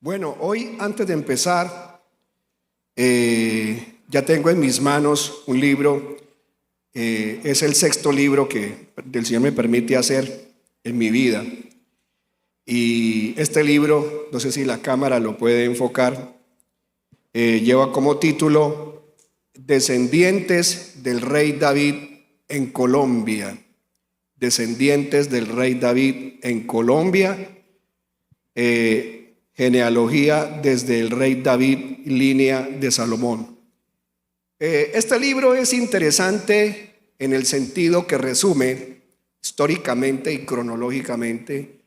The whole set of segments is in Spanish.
Bueno, hoy antes de empezar, ya tengo en mis manos un libro, es el sexto libro que el Señor me permite hacer en mi vida. Y este libro, no sé si la cámara lo puede enfocar, lleva como título Descendientes del Rey David en Colombia. Descendientes del Rey David en Colombia. Genealogía desde el rey David, línea de Salomón. Este libro es interesante en el sentido que resume históricamente y cronológicamente,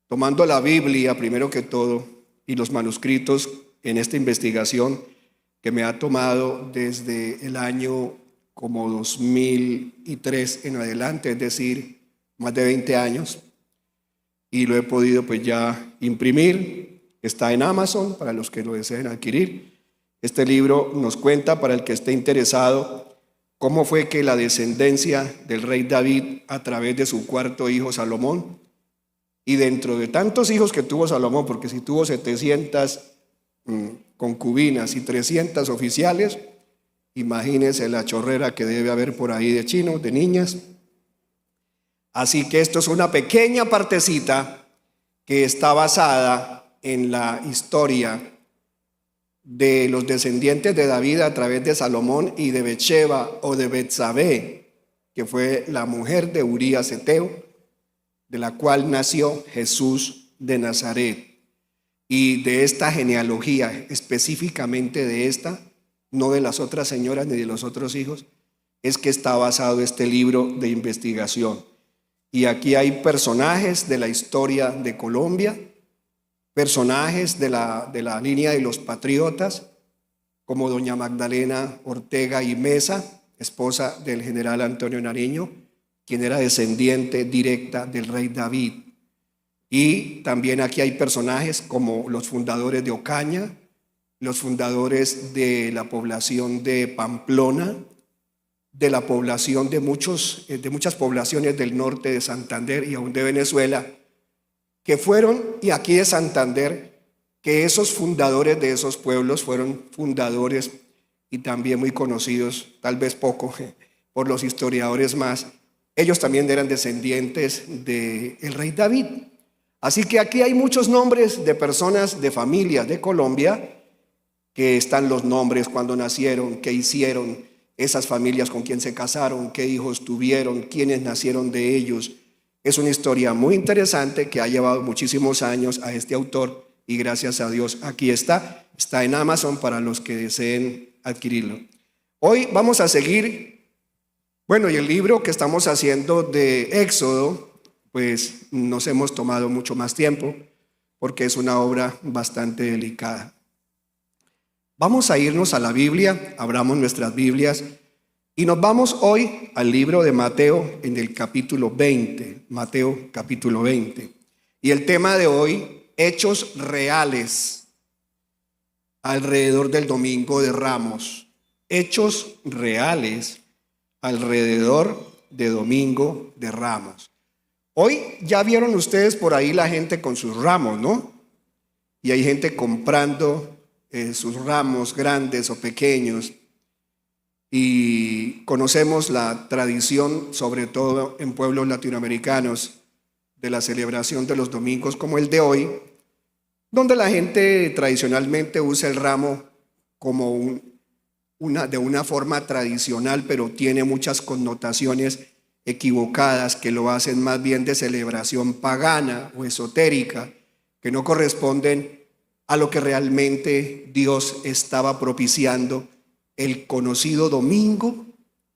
tomando la Biblia primero que todo y los manuscritos en esta investigación que me ha tomado desde el año como 2003 en adelante, es decir, más de 20 años, y lo he podido pues ya imprimir. Está en Amazon para los que lo deseen adquirir. Este libro nos cuenta, para el que esté interesado, cómo fue que la descendencia del rey David a través de su cuarto hijo Salomón, y dentro de tantos hijos que tuvo Salomón, porque si tuvo 700 concubinas y 300 oficiales, imagínense la chorrera que debe haber por ahí de chinos, de niñas. Así que esto es una pequeña partecita que está basada en la historia de los descendientes de David a través de Salomón y de Betseba o de Betsabé, que fue la mujer de Urías Eteo, de la cual nació Jesús de Nazaret. Y de esta genealogía, específicamente de esta, no de las otras señoras ni de los otros hijos, es que está basado este libro de investigación. Y aquí hay personajes de la historia de Colombia, personajes de la línea de los patriotas, como doña Magdalena Ortega y Mesa, esposa del general Antonio Nariño, quien era descendiente directa del rey David. Y también aquí hay personajes como los fundadores de Ocaña, los fundadores de la población de Pamplona, de la población de muchas poblaciones del norte de Santander y aún de Venezuela, que fueron, y aquí de Santander, que esos fundadores de esos pueblos fueron fundadores y también muy conocidos, tal vez poco, por los historiadores más. Ellos también eran descendientes del rey David. Así que aquí hay muchos nombres de personas, de familias de Colombia, que están los nombres, cuando nacieron, qué hicieron, esas familias con quién se casaron, qué hijos tuvieron, quiénes nacieron de ellos. Es una historia muy interesante que ha llevado muchísimos años a este autor y gracias a Dios aquí está en Amazon para los que deseen adquirirlo. Hoy vamos a seguir, y el libro que estamos haciendo de Éxodo, pues nos hemos tomado mucho más tiempo porque es una obra bastante delicada. Vamos a irnos a la Biblia, abramos nuestras Biblias y nos vamos hoy al libro de Mateo en el capítulo 20, Mateo capítulo 20. Y el tema de hoy, hechos reales alrededor del Domingo de Ramos. Hechos reales alrededor de Domingo de Ramos. Hoy ya vieron ustedes por ahí la gente con sus ramos, ¿no? Y hay gente comprando sus ramos grandes o pequeños. Y conocemos la tradición, sobre todo en pueblos latinoamericanos, de la celebración de los domingos como el de hoy, donde la gente tradicionalmente usa el ramo como de una forma tradicional, pero tiene muchas connotaciones equivocadas que lo hacen más bien de celebración pagana o esotérica, que no corresponden a lo que realmente Dios estaba propiciando el conocido domingo,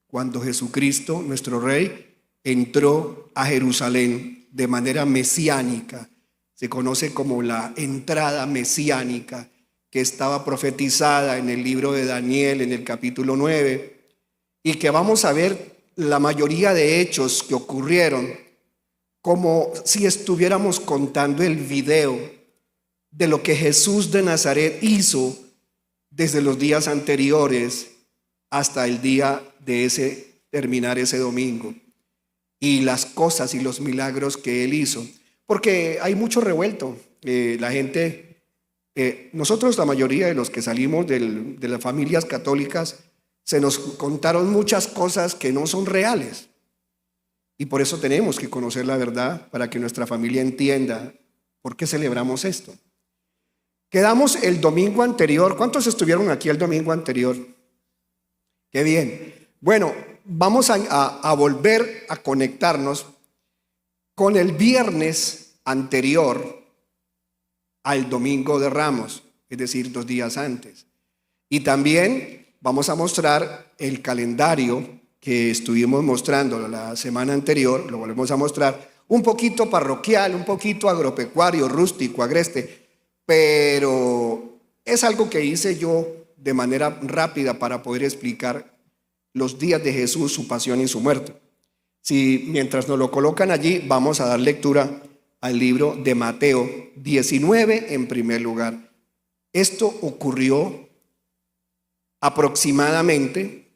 cuando Jesucristo, nuestro Rey, entró a Jerusalén de manera mesiánica. Se conoce como la entrada mesiánica, que estaba profetizada en el libro de Daniel, en el capítulo 9, y que vamos a ver la mayoría de hechos que ocurrieron, como si estuviéramos contando el video de lo que Jesús de Nazaret hizo desde los días anteriores hasta el día de terminar ese domingo, y las cosas y los milagros que él hizo, porque hay mucho revuelto. La gente Nosotros, la mayoría de los que salimos de las familias católicas, se nos contaron muchas cosas que no son reales. Y por eso tenemos que conocer la verdad para que nuestra familia entienda por qué celebramos esto. Quedamos el domingo anterior. ¿Cuántos estuvieron aquí el domingo anterior? Qué bien. Bueno, vamos a volver a conectarnos con el viernes anterior al domingo de Ramos, es decir, 2 días antes. Y también vamos a mostrar el calendario que estuvimos mostrando la semana anterior, lo volvemos a mostrar, un poquito parroquial, un poquito agropecuario, rústico, agreste, pero es algo que hice yo de manera rápida para poder explicar los días de Jesús, su pasión y su muerte. Si mientras nos lo colocan allí, vamos a dar lectura al libro de Mateo 19 en primer lugar. Esto ocurrió aproximadamente,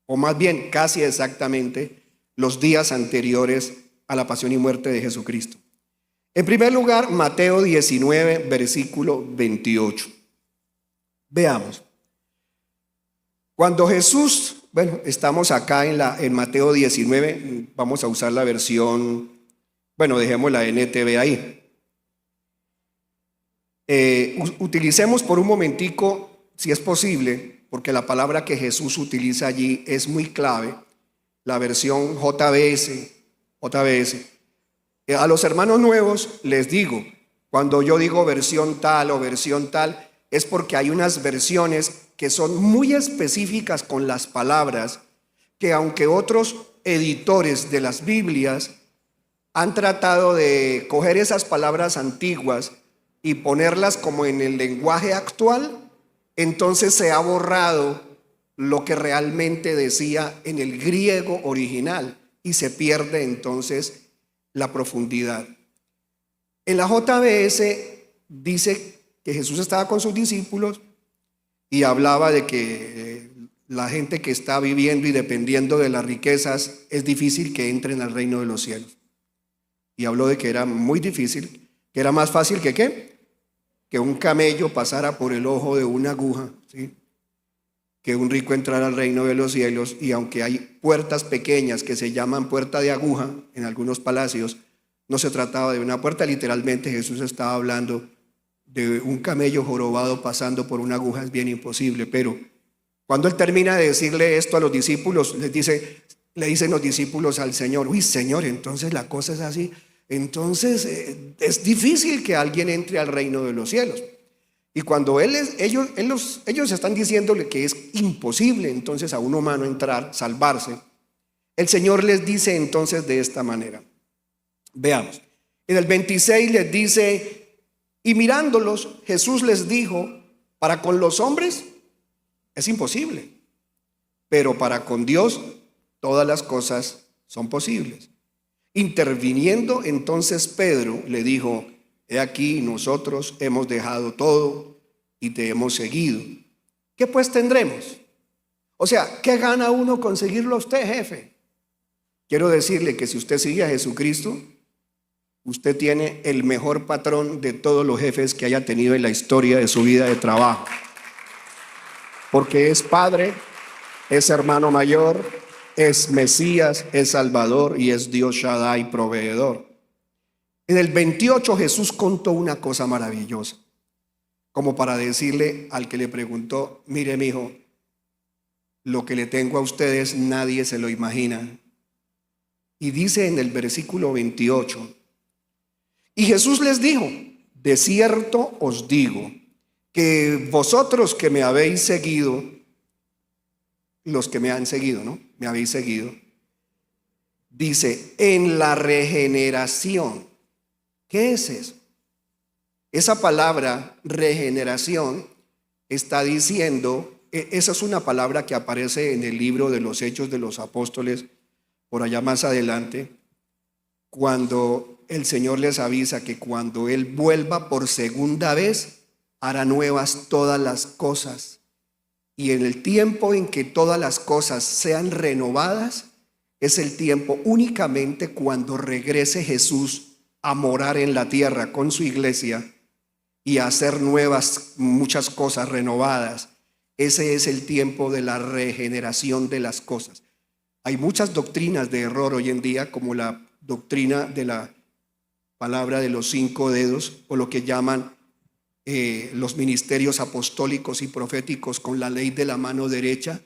o más bien casi exactamente, los días anteriores a la pasión y muerte de Jesucristo. En primer lugar, Mateo 19, versículo 28. Veamos. Cuando Jesús, estamos acá en Mateo 19, vamos a usar la versión, dejemos la NTV ahí. Utilicemos por un momentico, si es posible, porque la palabra que Jesús utiliza allí es muy clave, la versión JBS. A los hermanos nuevos les digo, cuando yo digo versión tal o versión tal, es porque hay unas versiones que son muy específicas con las palabras, que aunque otros editores de las Biblias han tratado de coger esas palabras antiguas y ponerlas como en el lenguaje actual, entonces se ha borrado lo que realmente decía en el griego original y se pierde entonces la profundidad. En la JBS dice que Jesús estaba con sus discípulos y hablaba de que la gente que está viviendo y dependiendo de las riquezas es difícil que entren al reino de los cielos. Y habló de que era muy difícil, que era más fácil que ¿qué? Que un camello pasara por el ojo de una aguja, ¿sí? Que un rico entrara al reino de los cielos. Y aunque hay puertas pequeñas que se llaman puerta de aguja en algunos palacios, no se trataba de una puerta, literalmente Jesús estaba hablando de un camello jorobado pasando por una aguja. Es bien imposible. Pero cuando él termina de decirle esto a los discípulos, le dicen los discípulos al Señor: uy, Señor, entonces la cosa es así, entonces es difícil que alguien entre al reino de los cielos. Y cuando ellos están diciéndole que es imposible entonces a un humano entrar, salvarse, el Señor les dice entonces de esta manera. Veamos, en el 26 les dice: y mirándolos, Jesús les dijo, para con los hombres es imposible, pero para con Dios todas las cosas son posibles. Interviniendo entonces Pedro le dijo: he aquí, nosotros hemos dejado todo y te hemos seguido. ¿Qué pues tendremos? O sea, ¿qué gana uno con seguirlo a usted, jefe? Quiero decirle que si usted sigue a Jesucristo, usted tiene el mejor patrón de todos los jefes que haya tenido en la historia de su vida de trabajo. Porque es padre, es hermano mayor, es Mesías, es Salvador y es Dios Shaddai, proveedor. En el 28 Jesús contó una cosa maravillosa, como para decirle al que le preguntó: mire, mijo, lo que le tengo a ustedes nadie se lo imagina. Y dice en el versículo 28: y Jesús les dijo: de cierto os digo que vosotros que me habéis seguido, los que me han seguido, ¿no? Me habéis seguido. Dice, en la regeneración. ¿Qué es eso? Esa palabra regeneración está diciendo, esa es una palabra que aparece en el libro de los Hechos de los Apóstoles, por allá más adelante, cuando el Señor les avisa que cuando Él vuelva por segunda vez, hará nuevas todas las cosas. Y en el tiempo en que todas las cosas sean renovadas, es el tiempo únicamente cuando regrese Jesús a morar en la tierra con su iglesia, y hacer nuevas, muchas cosas renovadas. Ese es el tiempo de la regeneración de las cosas. Hay muchas doctrinas de error hoy en día, como la doctrina de la palabra de los 5 dedos, o lo que llaman los ministerios apostólicos y proféticos con la ley de la mano derecha,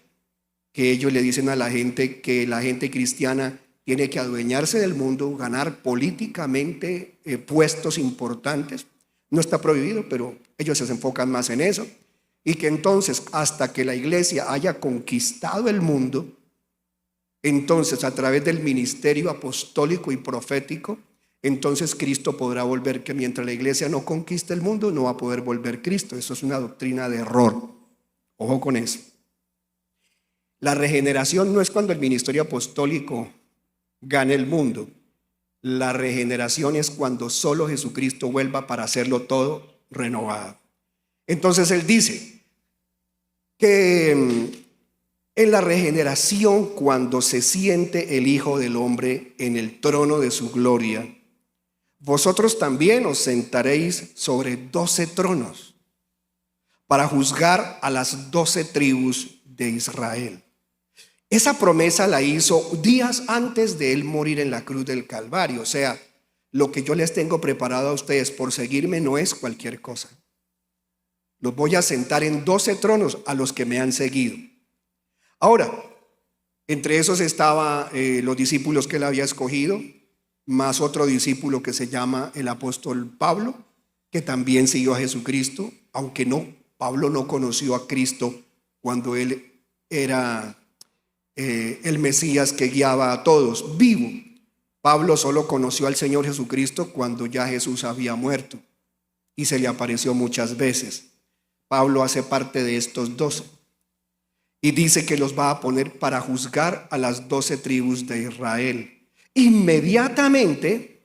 que ellos le dicen a la gente que la gente cristiana tiene que adueñarse del mundo, ganar políticamente puestos importantes. No está prohibido, pero ellos se enfocan más en eso. Y que entonces, hasta que la iglesia haya conquistado el mundo, entonces a través del ministerio apostólico y profético, entonces Cristo podrá volver, que mientras la iglesia no conquiste el mundo, no va a poder volver Cristo. Eso es una doctrina de error. Ojo con eso. La regeneración no es cuando el ministerio apostólico gane el mundo. La regeneración es cuando solo Jesucristo vuelva para hacerlo todo renovado. Entonces él dice que en la regeneración, cuando se siente el Hijo del Hombre en el trono de su gloria, vosotros también os sentaréis sobre 12 tronos para juzgar a las 12 tribus de Israel. Esa promesa la hizo días antes de él morir en la cruz del Calvario. O sea, lo que yo les tengo preparado a ustedes por seguirme no es cualquier cosa. Los voy a sentar en 12 tronos a los que me han seguido. Ahora, entre esos estaban los discípulos que él había escogido, más otro discípulo que se llama el apóstol Pablo, que también siguió a Jesucristo, aunque Pablo no conoció a Cristo cuando él era el Mesías que guiaba a todos vivo. Pablo solo conoció al Señor Jesucristo cuando ya Jesús había muerto y se le apareció muchas veces. Pablo hace parte de estos 12 y dice que los va a poner para juzgar a las 12 tribus de Israel. Inmediatamente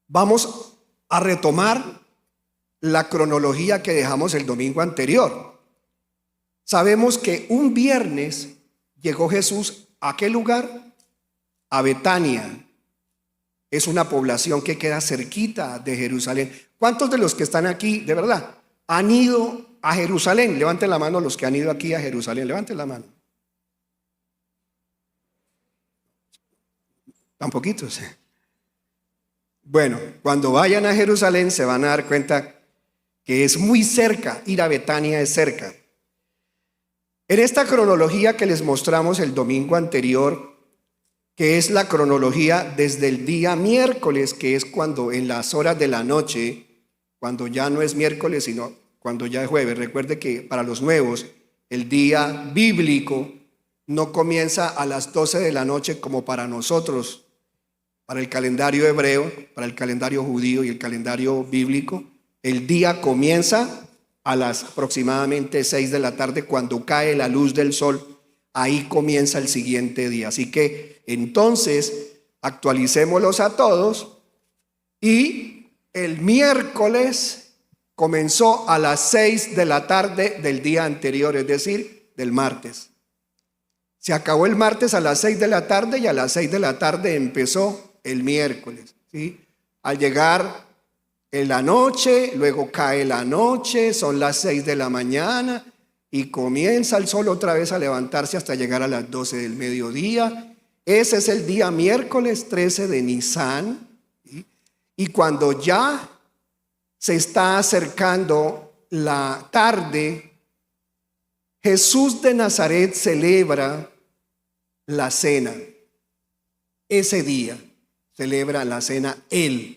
vamos a retomar la cronología que dejamos el domingo anterior. Sabemos que un viernes llegó Jesús ¿a qué lugar? A Betania. Es una población que queda cerquita de Jerusalén. ¿Cuántos de los que están aquí, de verdad, han ido a Jerusalén? Levanten la mano los que han ido aquí a Jerusalén. Levanten la mano. Tan poquitos. Bueno, cuando vayan a Jerusalén se van a dar cuenta que es muy cerca. Ir a Betania es cerca. En esta cronología que les mostramos el domingo anterior, que es la cronología desde el día miércoles, que es cuando en las horas de la noche, cuando ya no es miércoles, sino cuando ya es jueves. Recuerde que para los nuevos, el día bíblico no comienza a las 12 de la noche como para nosotros, para el calendario hebreo, para el calendario judío y el calendario bíblico. El día comienza a las aproximadamente 6 de la tarde, cuando cae la luz del sol. Ahí comienza el siguiente día. Así que entonces actualicémoslos a todos. Y el miércoles comenzó a las 6 de la tarde del día anterior, es decir, del martes. Se acabó el martes a las 6 de la tarde y a las 6 de la tarde empezó el miércoles, ¿sí? Al llegar en la noche, luego cae la noche, son las 6 de la mañana y comienza el sol otra vez a levantarse hasta llegar a las 12 del mediodía. Ese es el día miércoles 13 de Nisán, ¿sí? Y cuando ya se está acercando la tarde, Jesús de Nazaret celebra la cena. Ese día celebra la cena él.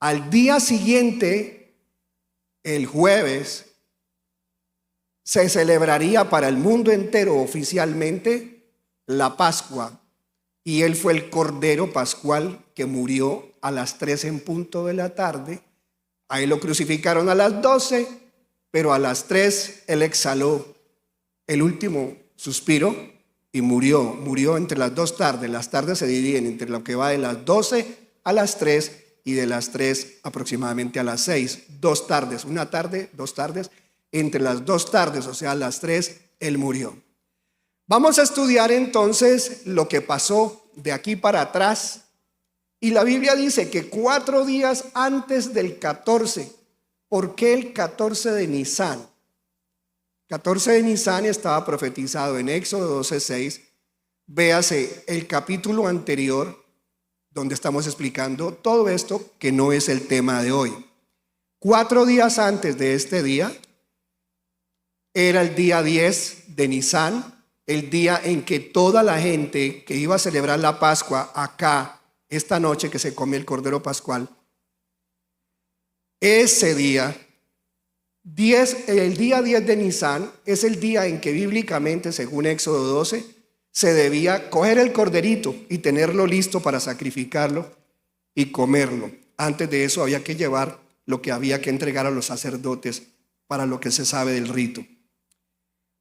Al día siguiente, el jueves, se celebraría para el mundo entero oficialmente la Pascua. Y él fue el Cordero Pascual que murió a las 3 en punto de la tarde. A él lo crucificaron a las 12, pero a las 3 él exhaló el último suspiro y murió entre las 2 tardes. Las tardes se dividen entre lo que va de las 12 a las 3 y de las 3 aproximadamente a las 6. 2 tardes, una tarde, 2 tardes. Entre las 2 tardes, o sea, a las 3, él murió. Vamos a estudiar entonces lo que pasó de aquí para atrás. Y la Biblia dice que 4 días antes del 14 ¿por qué el 14 de Nisán? 14 de Nisán estaba profetizado en Éxodo 12:6. Véase el capítulo anterior donde estamos explicando todo esto que no es el tema de hoy. 4 días antes de este día era el día 10 de Nisán, el día en que toda la gente que iba a celebrar la Pascua acá, esta noche que se come el Cordero Pascual, ese día, el día 10 de Nisán es el día en que bíblicamente, según Éxodo 12, se debía coger el corderito y tenerlo listo para sacrificarlo y comerlo. Antes de eso había que llevar lo que había que entregar a los sacerdotes para lo que se sabe del rito.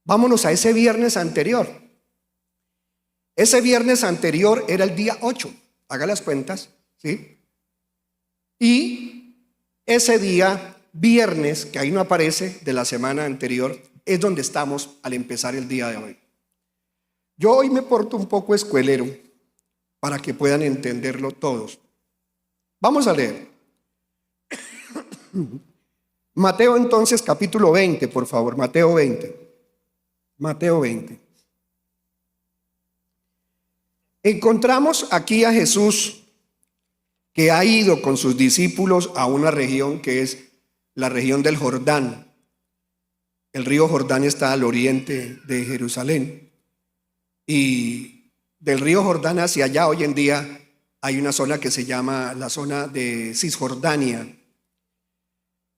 Vámonos a ese viernes anterior. Ese viernes anterior era el día 8, haga las cuentas, ¿sí? Y ese día, viernes, que ahí no aparece, de la semana anterior, es donde estamos al empezar el día de hoy. Yo hoy me porto un poco escuelero para que puedan entenderlo todos. Vamos a leer. Mateo entonces capítulo 20, por favor, Mateo 20. Mateo 20. Encontramos aquí a Jesús que ha ido con sus discípulos a una región que es la región del Jordán. El río Jordán está al oriente de Jerusalén. Y del río Jordán hacia allá hoy en día hay una zona que se llama la zona de Cisjordania,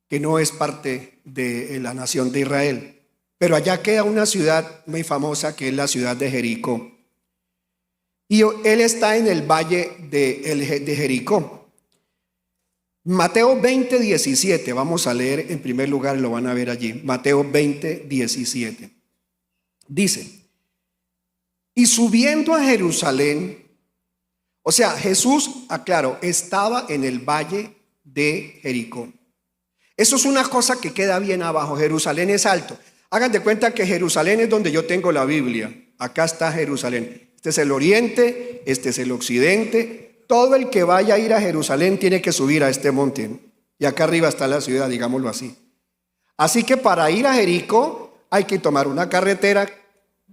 que no es parte de la nación de Israel. Pero allá queda una ciudad muy famosa que es la ciudad de Jericó. Y él está en el valle de Jericó. Mateo 20, 17, vamos a leer en primer lugar, lo van a ver allí. Mateo 20, 17. Dice: y subiendo a Jerusalén, o sea, Jesús, aclaro, estaba en el valle de Jericó. Eso es una cosa que queda bien abajo. Jerusalén es alto. Hagan de cuenta que Jerusalén es donde yo tengo la Biblia. Acá está Jerusalén. Este es el oriente, este es el occidente. Todo el que vaya a ir a Jerusalén tiene que subir a este monte. Y acá arriba está la ciudad, digámoslo así. Así que para ir a Jericó hay que tomar una carretera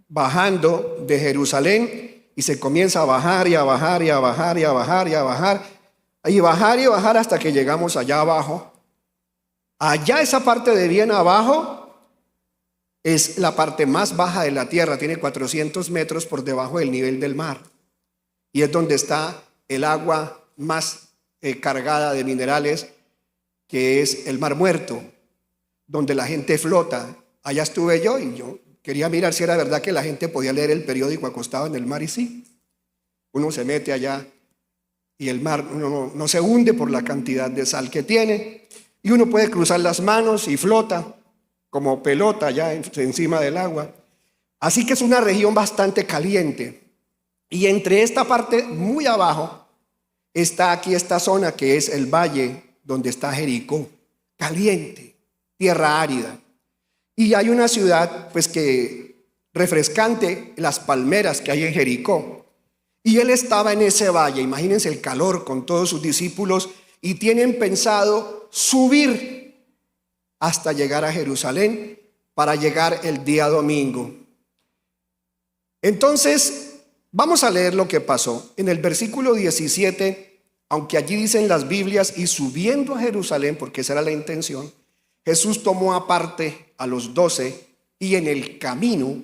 bajando de Jerusalén y se comienza a bajar y a bajar y a bajar y a bajar y a bajar y bajar y bajar hasta que llegamos allá abajo. Allá esa parte de bien abajo es la parte más baja de la tierra, tiene 400 metros por debajo del nivel del mar y es donde está el agua más cargada de minerales, que es el Mar Muerto, donde la gente flota. Allá estuve yo y yo quería mirar si era verdad que la gente podía leer el periódico acostado en el mar, y sí. Uno se mete allá y el mar no se hunde por la cantidad de sal que tiene, y uno puede cruzar las manos y flota como pelota allá encima del agua. Así que es una región bastante caliente. Y entre esta parte muy abajo está aquí esta zona que es el valle donde está Jericó, caliente, tierra árida. Y hay una ciudad pues que refrescante, las palmeras que hay en Jericó. Y él estaba en ese valle, imagínense el calor con todos sus discípulos, y tienen pensado subir hasta llegar a Jerusalén para llegar el día domingo. Entonces, vamos a leer lo que pasó. En el versículo 17, aunque allí dicen las Biblias, y subiendo a Jerusalén, porque esa era la intención, Jesús tomó aparte a los 12 y en el camino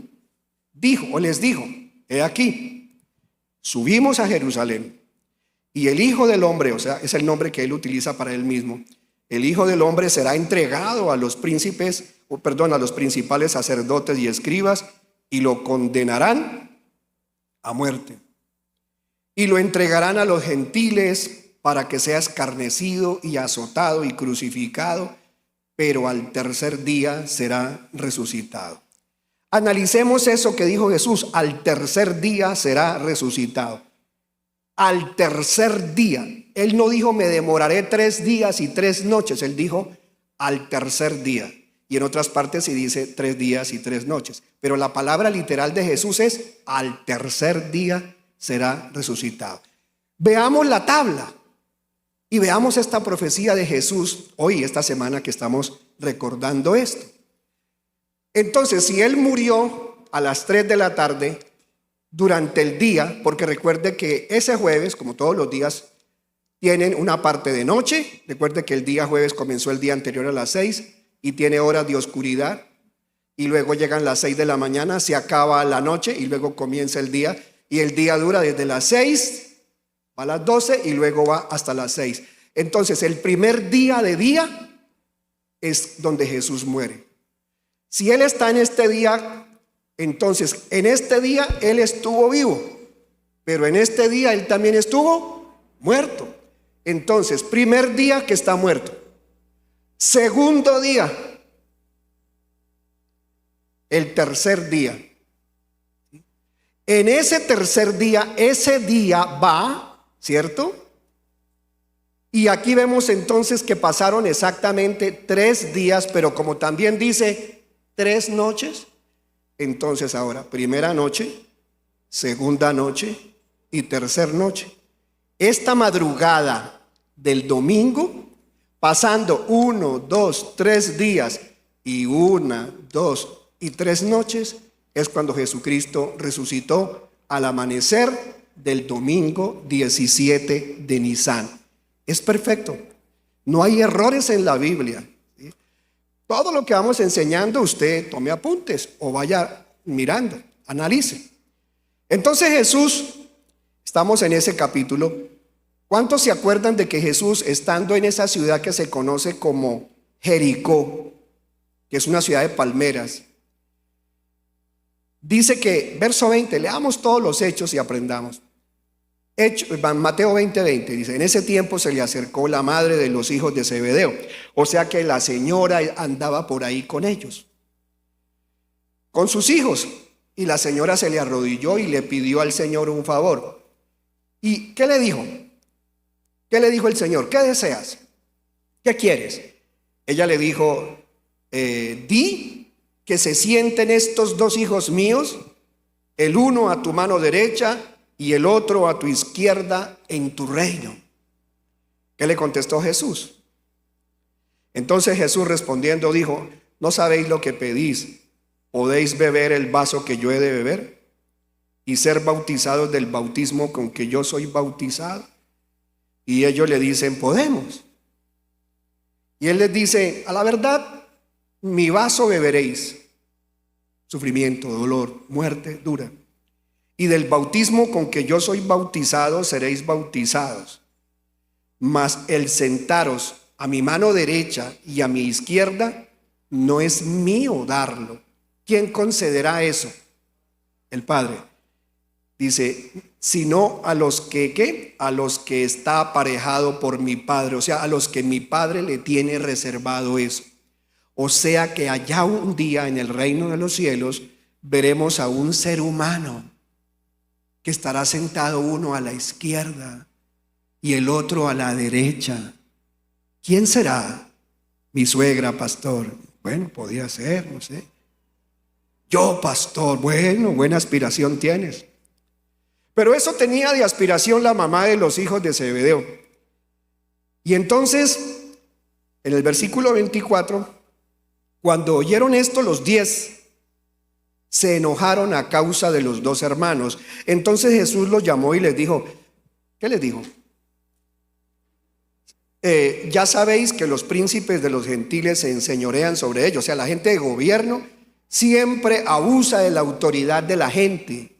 les dijo, he aquí, subimos a Jerusalén y el Hijo del Hombre, o sea, es el nombre que él utiliza para él mismo, el Hijo del Hombre será entregado a los a los principales sacerdotes y escribas y lo condenarán a muerte y lo entregarán a los gentiles para que sea escarnecido y azotado y crucificado, pero al tercer día será resucitado. Analicemos eso que dijo Jesús, al tercer día será resucitado. Al tercer día. Él no dijo me demoraré 3 días y 3 noches, él dijo al tercer día. Y en otras partes sí dice 3 días y 3 noches. Pero la palabra literal de Jesús es al tercer día será resucitado. Veamos la tabla. Y veamos esta profecía de Jesús hoy, esta semana que estamos recordando esto. Entonces, si Él murió a las 3 de la tarde durante el día, porque recuerde que ese jueves, como todos los días, tienen una parte de noche. Recuerde que el día jueves comenzó el día anterior a las 6 y tiene horas de oscuridad. Y luego llegan las 6 de la mañana, se acaba la noche y luego comienza el día. Y el día dura desde las 6 a las 12 y luego va hasta las 6. Entonces, el primer día de día es donde Jesús muere. Si Él está en este día, entonces en este día Él estuvo vivo, pero en este día Él también estuvo muerto. Entonces, primer día que está muerto. Segundo día, el tercer día. En ese tercer día, ese día va, ¿cierto? Y aquí vemos entonces que pasaron exactamente 3 días, pero como también dice 3 noches, entonces ahora, primera noche, segunda noche y tercera noche. Esta madrugada del domingo, pasando 1, 2, 3 días y 1, 2 y 3 noches, es cuando Jesucristo resucitó al amanecer del domingo 17 de Nisan. Es perfecto. No hay errores en la Biblia. ¿Sí? Todo lo que vamos enseñando, usted tome apuntes o vaya mirando, analice. Entonces Jesús, estamos en ese capítulo. ¿Cuántos se acuerdan de que Jesús, estando en esa ciudad que se conoce como Jericó, que es una ciudad de palmeras, dice que, verso 20, leamos todos los hechos y aprendamos. Mateo 20:20 dice: en ese tiempo se le acercó la madre de los hijos de Zebedeo, o sea que la señora andaba por ahí con ellos, con sus hijos, y la señora se le arrodilló y le pidió al Señor un favor. ¿Y qué le dijo? ¿Qué le dijo el Señor? ¿Qué deseas? ¿Qué quieres? Ella le dijo: di que se sienten estos 2 hijos míos, el uno a tu mano derecha y el otro a tu izquierda en tu reino. ¿Qué le contestó Jesús? Entonces Jesús respondiendo dijo: ¿no sabéis lo que pedís? ¿Podéis beber el vaso que yo he de beber y ser bautizados del bautismo con que yo soy bautizado? Y ellos le dicen: podemos. Y él les dice: a la verdad, mi vaso beberéis, sufrimiento, dolor, muerte dura, y del bautismo con que yo soy bautizado seréis bautizados, mas el sentaros a mi mano derecha y a mi izquierda no es mío darlo. ¿Quién concederá eso? El Padre. Dice: sino a los que, ¿qué? A los que está aparejado por mi Padre, o sea, a los que mi Padre le tiene reservado eso. O sea que allá un día en el reino de los cielos veremos a un ser humano que estará sentado uno a la izquierda y el otro a la derecha. ¿Quién será? Mi suegra, pastor. Bueno, podía ser, no sé. Yo, pastor. Bueno, buena aspiración tienes. Pero eso tenía de aspiración la mamá de los hijos de Zebedeo. Y entonces, en el versículo 24, cuando oyeron esto, los 10 se enojaron a causa de los 2 hermanos. Entonces Jesús los llamó y les dijo, ¿qué les dijo? Ya sabéis que los príncipes de los gentiles se enseñorean sobre ellos. O sea, la gente de gobierno siempre abusa de la autoridad de la gente.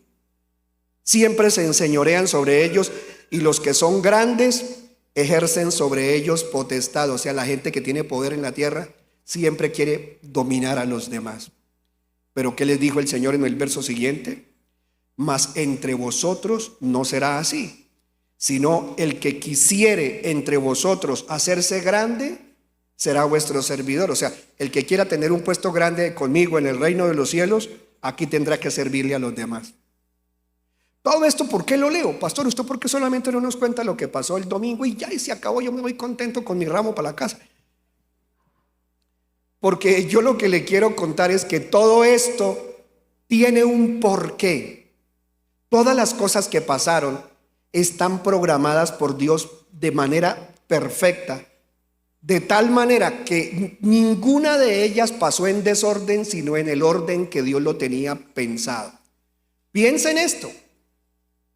Siempre se enseñorean sobre ellos, y los que son grandes ejercen sobre ellos potestad. O sea, la gente que tiene poder en la tierra siempre quiere dominar a los demás. Pero ¿qué les dijo el Señor en el verso siguiente? Mas entre vosotros no será así, sino el que quisiere entre vosotros hacerse grande será vuestro servidor. O sea, el que quiera tener un puesto grande conmigo en el reino de los cielos, aquí tendrá que servirle a los demás. Todo esto, ¿por qué lo leo? Pastor, ¿usted por qué solamente no nos cuenta lo que pasó el domingo y ya y se acabó? Yo me voy contento con mi ramo para la casa. Porque yo lo que le quiero contar es que todo esto tiene un porqué. Todas las cosas que pasaron están programadas por Dios de manera perfecta, de tal manera que ninguna de ellas pasó en desorden, sino en el orden que Dios lo tenía pensado. Piensa en esto.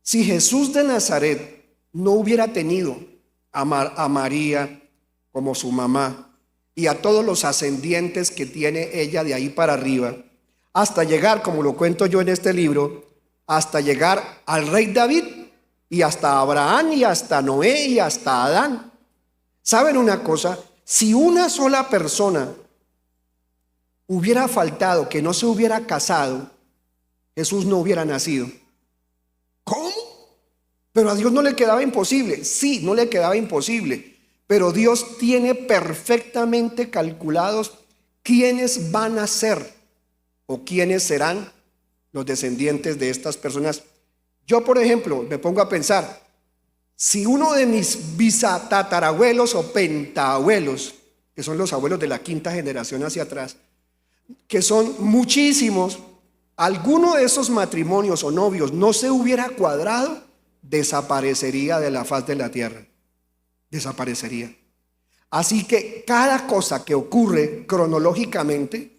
Si Jesús de Nazaret no hubiera tenido a María como su mamá y a todos los ascendientes que tiene ella de ahí para arriba, hasta llegar, como lo cuento yo en este libro, hasta llegar al rey David y hasta Abraham y hasta Noé y hasta Adán. ¿Saben una cosa? Si una sola persona hubiera faltado, que no se hubiera casado, Jesús no hubiera nacido. ¿Cómo? Pero a Dios no le quedaba imposible. Sí, no le quedaba imposible. Pero Dios tiene perfectamente calculados quiénes van a ser o quiénes serán los descendientes de estas personas. Yo, por ejemplo, me pongo a pensar, si uno de mis bisatatarabuelos o pentaabuelos, que son los abuelos de la quinta generación hacia atrás, que son muchísimos, alguno de esos matrimonios o novios no se hubiera cuadrado, desaparecería de la faz de la tierra. Desaparecería. Así que cada cosa que ocurre cronológicamente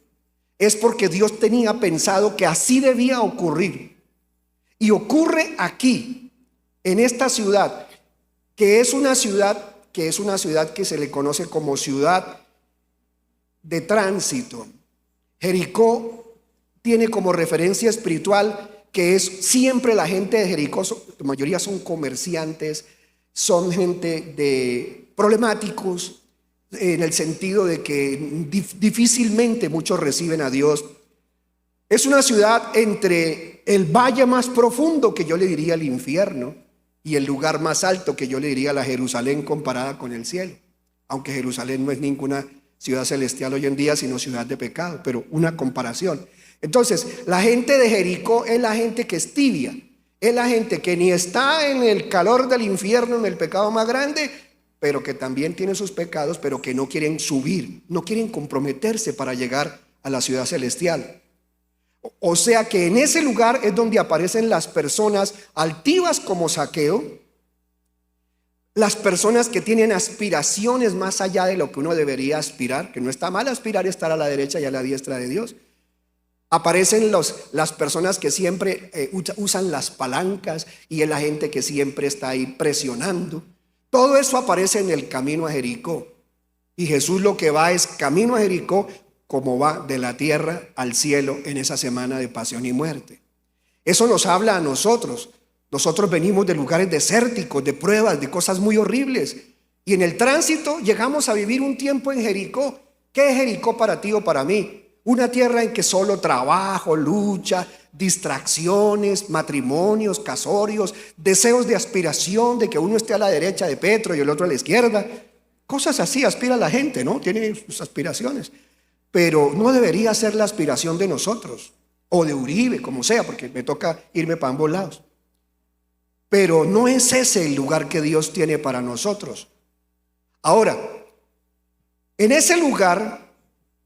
es porque Dios tenía pensado que así debía ocurrir. Y ocurre aquí, en esta ciudad, que es una ciudad que se le conoce como ciudad de tránsito. Jericó tiene como referencia espiritual que es siempre la gente de Jericó, la mayoría son comerciantes, son gente de problemáticos, en el sentido de que difícilmente muchos reciben a Dios. Es una ciudad entre el valle más profundo, que yo le diría el infierno, y el lugar más alto, que yo le diría la Jerusalén comparada con el cielo. Aunque Jerusalén no es ninguna ciudad celestial hoy en día, sino ciudad de pecado, pero una comparación. Entonces, la gente de Jericó es la gente que es tibia, es la gente que ni está en el calor del infierno, en el pecado más grande, pero que también tiene sus pecados, pero que no quieren subir, no quieren comprometerse para llegar a la ciudad celestial. O sea que en ese lugar es donde aparecen las personas altivas como Zaqueo, las personas que tienen aspiraciones más allá de lo que uno debería aspirar, que no está mal aspirar estar a la derecha y a la diestra de Dios. Aparecen las personas que siempre usan las palancas y es la gente que siempre está ahí presionando. Todo eso aparece en el camino a Jericó. Y Jesús lo que va es camino a Jericó, como va de la tierra al cielo en esa semana de pasión y muerte. Eso nos habla a nosotros. Nosotros venimos de lugares desérticos, de pruebas, de cosas muy horribles. Y en el tránsito llegamos a vivir un tiempo en Jericó. ¿Qué es Jericó para ti o para mí? Una tierra en que solo trabajo, lucha, distracciones, matrimonios, casorios, deseos de aspiración, de que uno esté a la derecha de Petro y el otro a la izquierda. Cosas así aspira la gente, ¿no? Tiene sus aspiraciones. Pero no debería ser la aspiración de nosotros, o de Uribe, como sea, porque me toca irme para ambos lados. Pero no es ese el lugar que Dios tiene para nosotros. Ahora, en ese lugar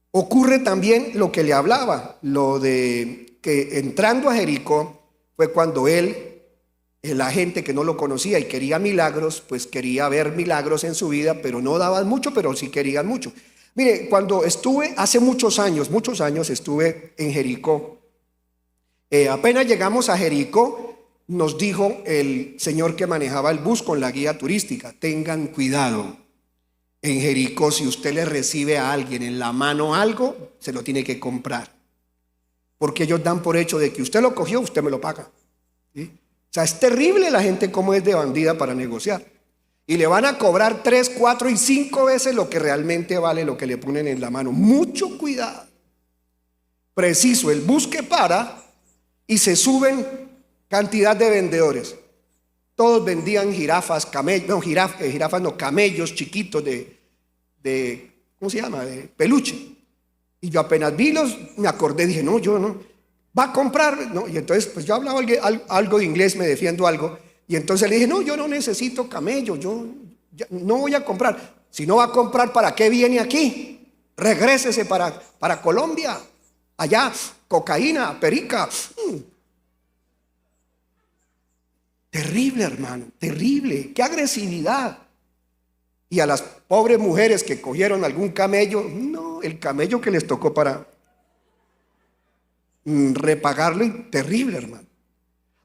ocurre también lo que le hablaba, lo de que entrando a Jericó fue cuando la gente que no lo conocía y quería milagros, pues quería ver milagros en su vida, pero no daban mucho, pero sí querían mucho. Mire, cuando estuve hace muchos años estuve en Jericó. Apenas llegamos a Jericó, nos dijo el señor que manejaba el bus con la guía turística: tengan cuidado. En Jericó, si usted le recibe a alguien en la mano algo, se lo tiene que comprar. Porque ellos dan por hecho de que usted lo cogió, usted me lo paga. ¿Sí? O sea, es terrible la gente como es de bandida para negociar. Y le van a cobrar 3, 4 y 5 veces lo que realmente vale lo que le ponen en la mano. Mucho cuidado. Preciso, el bus que para y se suben cantidad de vendedores. Todos vendían jirafas, camellos, camellos chiquitos de ¿cómo se llama? De peluche. Y yo apenas me acordé, dije, no, yo no. ¿Va a comprar? No. Y entonces, pues yo hablaba algo de inglés, me defiendo algo. Y entonces le dije, no, yo no necesito camello, yo no voy a comprar. Si no va a comprar, ¿para qué viene aquí? Regrésese para Colombia. Allá, cocaína, perica. Terrible, hermano, terrible. Qué agresividad. Y a las pobres mujeres que cogieron algún camello, no, el camello que les tocó para repagarle, terrible, hermano.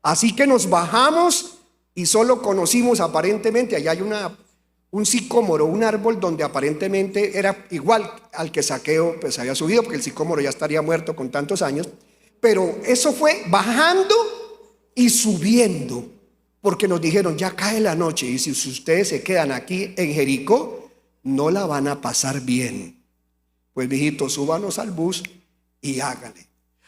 Así que nos bajamos y solo conocimos aparentemente, allá hay un sicómoro, un árbol donde aparentemente era igual al que Zaqueo pues había subido, porque el sicómoro ya estaría muerto con tantos años. Pero eso fue bajando y subiendo, porque nos dijeron, ya cae la noche y si ustedes se quedan aquí en Jericó, no la van a pasar bien. Pues mijitos, súbanos al bus y hágale.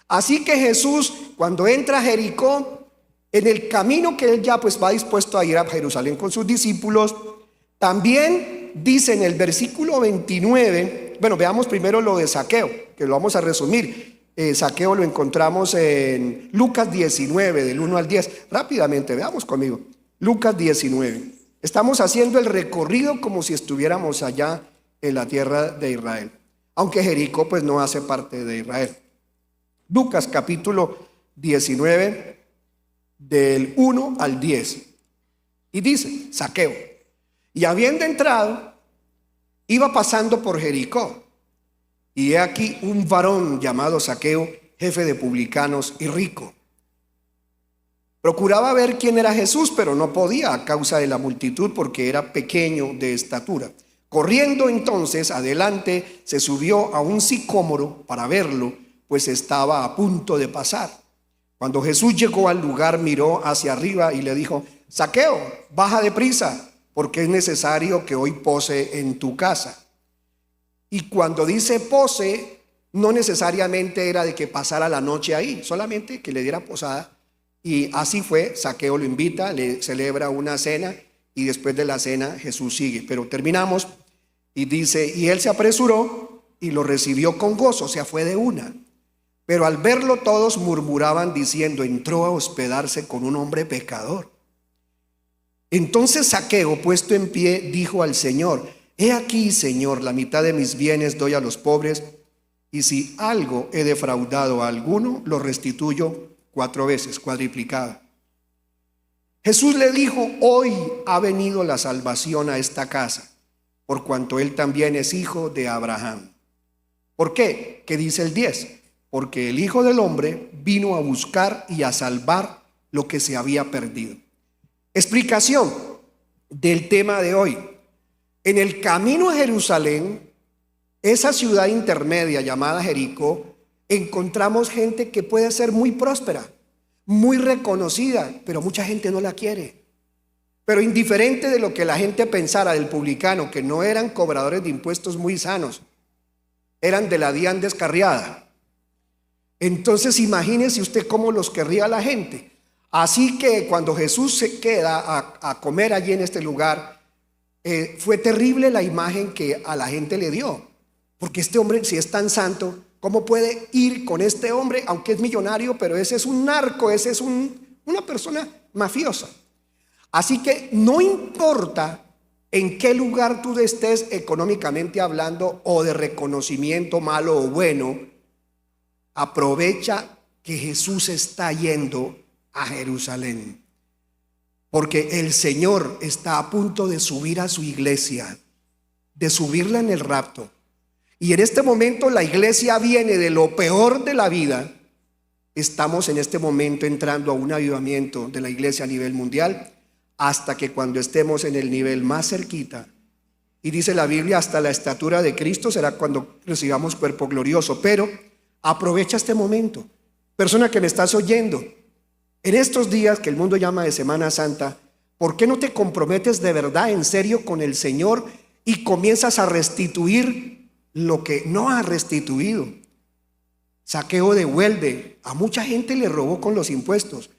Así que Jesús, cuando entra a Jericó, en el camino que él ya pues va dispuesto a ir a Jerusalén con sus discípulos, también dice en el versículo 29, bueno, veamos primero lo de Zaqueo, que lo vamos a resumir. Zaqueo lo encontramos en Lucas 19, del 1 al 10. Rápidamente, veamos conmigo. Lucas 19. Estamos haciendo el recorrido como si estuviéramos allá en la tierra de Israel, aunque Jericó pues no hace parte de Israel. Lucas capítulo 19, del 1 al 10. Y dice, Zaqueo, y habiendo entrado, iba pasando por Jericó. Y he aquí un varón llamado Zaqueo, jefe de publicanos y rico. Procuraba ver quién era Jesús, pero no podía a causa de la multitud, porque era pequeño de estatura. Corriendo entonces adelante, se subió a un sicómoro para verlo, pues estaba a punto de pasar. Cuando Jesús llegó al lugar, miró hacia arriba y le dijo, Zaqueo, baja deprisa, porque es necesario que hoy pose en tu casa. Y cuando dice pose, no necesariamente era de que pasara la noche ahí, solamente que le diera posada. Y así fue, Zaqueo lo invita, le celebra una cena y después de la cena Jesús sigue. Pero terminamos y dice, y él se apresuró y lo recibió con gozo, o sea, fue de una. Pero al verlo todos murmuraban diciendo, entró a hospedarse con un hombre pecador. Entonces Zaqueo, puesto en pie, dijo al Señor, he aquí, Señor, la mitad de mis bienes doy a los pobres, y si algo he defraudado a alguno, lo restituyo 4 veces, cuadriplicado. Jesús le dijo, hoy ha venido la salvación a esta casa, por cuanto él también es hijo de Abraham. ¿Por qué? ¿Qué dice el 10? Porque el Hijo del Hombre vino a buscar y a salvar lo que se había perdido. Explicación del tema de hoy. En el camino a Jerusalén, esa ciudad intermedia llamada Jericó, encontramos gente que puede ser muy próspera, muy reconocida, pero mucha gente no la quiere. Pero indiferente de lo que la gente pensara del publicano, que no eran cobradores de impuestos muy sanos, eran de la DIAN descarriada. Entonces imagínese usted cómo los querría la gente. Así que cuando Jesús se queda a comer allí en este lugar, fue terrible la imagen que a la gente le dio. Porque este hombre, si es tan santo, ¿cómo puede ir con este hombre? Aunque es millonario, pero ese es un narco, ese es una persona mafiosa. Así que no importa en qué lugar tú estés económicamente hablando o de reconocimiento malo o bueno, aprovecha que Jesús está yendo a Jerusalén, porque el Señor está a punto de subir a su iglesia, de subirla en el rapto. Y en este momento la iglesia viene de lo peor de la vida. Estamos en este momento entrando a un avivamiento de la iglesia a nivel mundial, hasta que cuando estemos en el nivel más cerquita, y dice la Biblia, hasta la estatura de Cristo será cuando recibamos cuerpo glorioso. Pero aprovecha este momento, persona que me estás oyendo, en estos días que el mundo llama de Semana Santa, ¿por qué no te comprometes de verdad, en serio, con el Señor y comienzas a restituir lo que no has restituido? Zaqueo devuelve, a mucha gente le robó con los impuestos,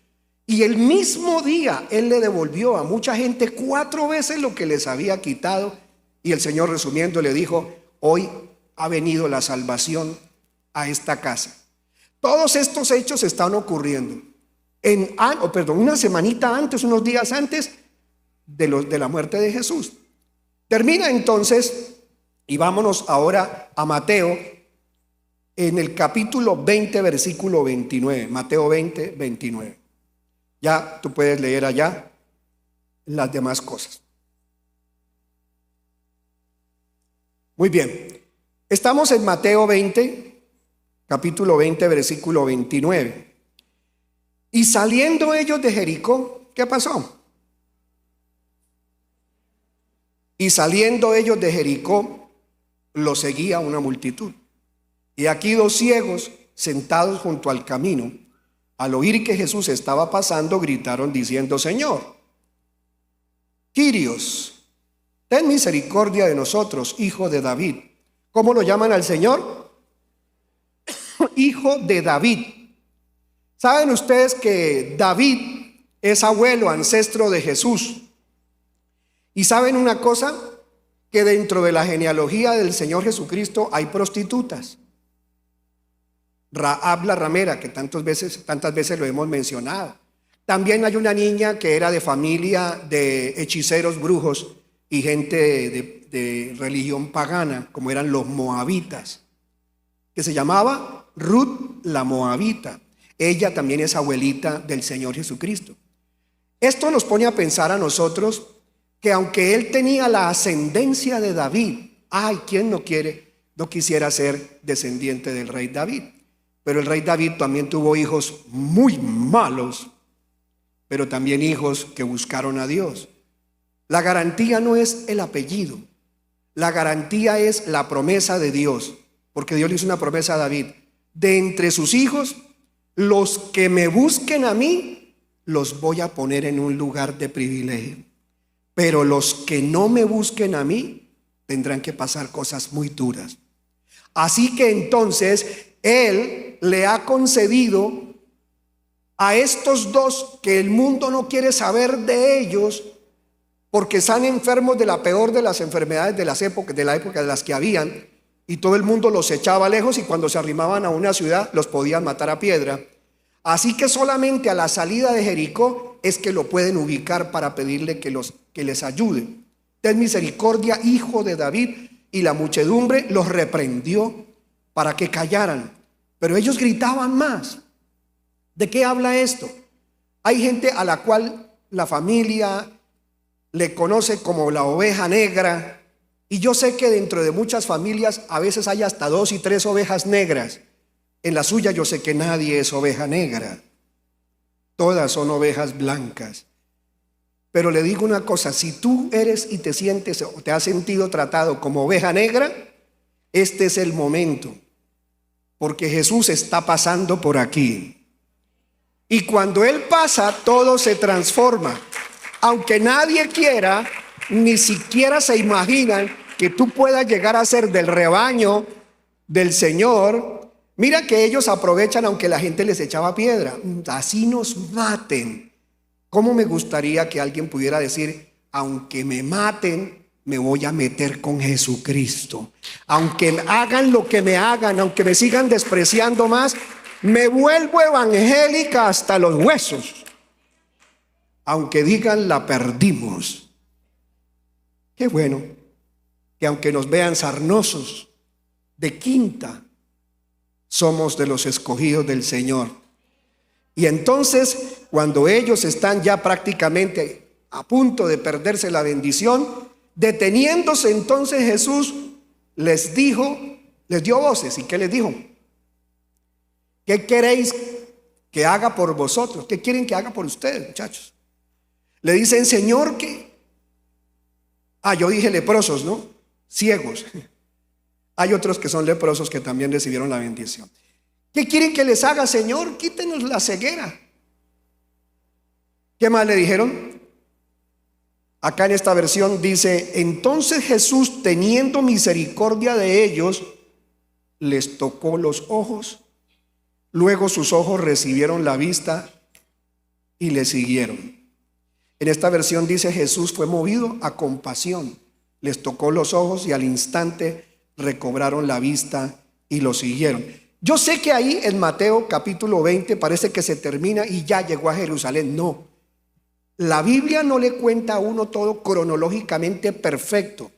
y el mismo día él le devolvió a mucha gente 4 veces lo que les había quitado. Y el Señor, resumiendo, le dijo, hoy ha venido la salvación a esta casa. Todos estos hechos están ocurriendo una semanita antes, unos días antes de la muerte de Jesús. Termina entonces, y vámonos ahora a Mateo, en el capítulo 20, versículo 29. Mateo 20, 29. Ya tú puedes leer allá las demás cosas. Muy bien. Estamos en Mateo 20, capítulo 20, versículo 29. Y saliendo ellos de Jericó, ¿qué pasó? Y saliendo ellos de Jericó, lo seguía una multitud. Y aquí dos ciegos sentados junto al camino, al oír que Jesús estaba pasando, gritaron diciendo: Señor, Kyrios, ten misericordia de nosotros, hijo de David. ¿Cómo lo llaman al Señor? Hijo de David. ¿Saben ustedes que David es abuelo, ancestro de Jesús? Y saben una cosa, que dentro de la genealogía del Señor Jesucristo hay prostitutas. Rahab la ramera, que tantas veces lo hemos mencionado. También hay una niña que era de familia de hechiceros, brujos y gente de religión pagana, como eran los moabitas, que se llamaba Ruth la moabita. Ella también es abuelita del Señor Jesucristo. Esto nos pone a pensar a nosotros que aunque él tenía la ascendencia de David, ¿quién no quisiera ser descendiente del rey David? Pero el rey David también tuvo hijos muy malos, pero también hijos que buscaron a Dios. La garantía no es el apellido, la garantía es la promesa de Dios, porque Dios le hizo una promesa a David: de entre sus hijos, los que me busquen a mí, los voy a poner en un lugar de privilegio. Pero los que no me busquen a mí, tendrán que pasar cosas muy duras. Así que entonces Él le ha concedido a estos dos, que el mundo no quiere saber de ellos, porque están enfermos de la peor de las enfermedades de la época de las que habían, y todo el mundo los echaba lejos, y cuando se arrimaban a una ciudad los podían matar a piedra. Así que solamente a la salida de Jericó es que lo pueden ubicar para pedirle que les ayude. Ten misericordia, hijo de David. Y la muchedumbre los reprendió para que callaran, pero ellos gritaban más. ¿De qué habla esto? Hay gente a la cual la familia le conoce como la oveja negra, y yo sé que dentro de muchas familias a veces hay hasta 2 y 3 ovejas negras. En la suya yo sé que nadie es oveja negra, todas son ovejas blancas. Pero le digo una cosa: si tú eres y te sientes o te has sentido tratado como oveja negra, este es el momento, porque Jesús está pasando por aquí. Y cuando Él pasa, todo se transforma. Aunque nadie quiera, ni siquiera se imaginan que tú puedas llegar a ser del rebaño del Señor. Mira que ellos aprovechan aunque la gente les echaba piedra. Así nos maten. ¿Cómo me gustaría que alguien pudiera decir: aunque me maten, me voy a meter con Jesucristo? Aunque hagan lo que me hagan, aunque me sigan despreciando más, me vuelvo evangélica hasta los huesos. Aunque digan la perdimos. Qué bueno que aunque nos vean sarnosos, de quinta, somos de los escogidos del Señor. Y entonces, cuando ellos están ya prácticamente a punto de perderse la bendición, deteniéndose, entonces Jesús les dio voces. ¿Y qué les dijo? ¿Qué queréis que haga por vosotros? ¿Qué quieren que haga por ustedes, muchachos? Le dicen: Señor, ¿qué? Yo dije leprosos, ¿no? Ciegos. Hay otros que son leprosos que también recibieron la bendición. ¿Qué quieren que les haga, Señor? Quítenos la ceguera. ¿Qué más le dijeron? Acá en esta versión dice: entonces Jesús, teniendo misericordia de ellos, les tocó los ojos. Luego sus ojos recibieron la vista y le siguieron. En esta versión dice: Jesús fue movido a compasión, les tocó los ojos y al instante recobraron la vista y lo siguieron. Yo sé que ahí en Mateo capítulo 20 parece que se termina y ya llegó a Jerusalén. No, la Biblia no le cuenta a uno todo cronológicamente perfecto,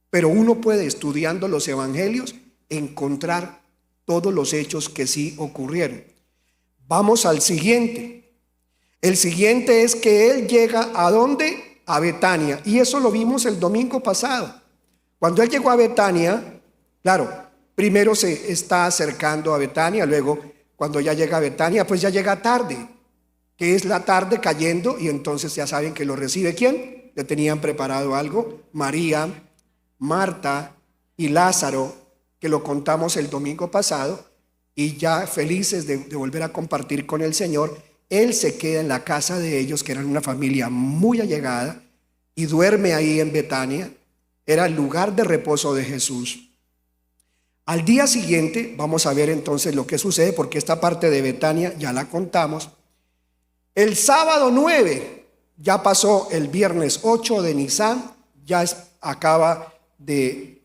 pero uno puede, estudiando los evangelios, encontrar todos los hechos que sí ocurrieron. Vamos al siguiente. El siguiente es que él llega ¿a dónde? A Betania. Y eso lo vimos el domingo pasado, Cuando él llegó a Betania, claro, primero se está acercando a Betania, luego cuando ya llega a Betania, pues ya llega tarde, que es la tarde cayendo, y entonces ya saben que lo recibe ¿quién? Le tenían preparado algo, María, Marta y Lázaro, que lo contamos el domingo pasado, y ya felices de volver a compartir con el Señor. Él se queda en la casa de ellos, que eran una familia muy allegada, y duerme ahí en Betania. Era el lugar de reposo de Jesús. Al día siguiente vamos a ver entonces lo que sucede, porque esta parte de Betania ya la contamos. El sábado 9, ya pasó el viernes 8 de Nisan, ya acaba de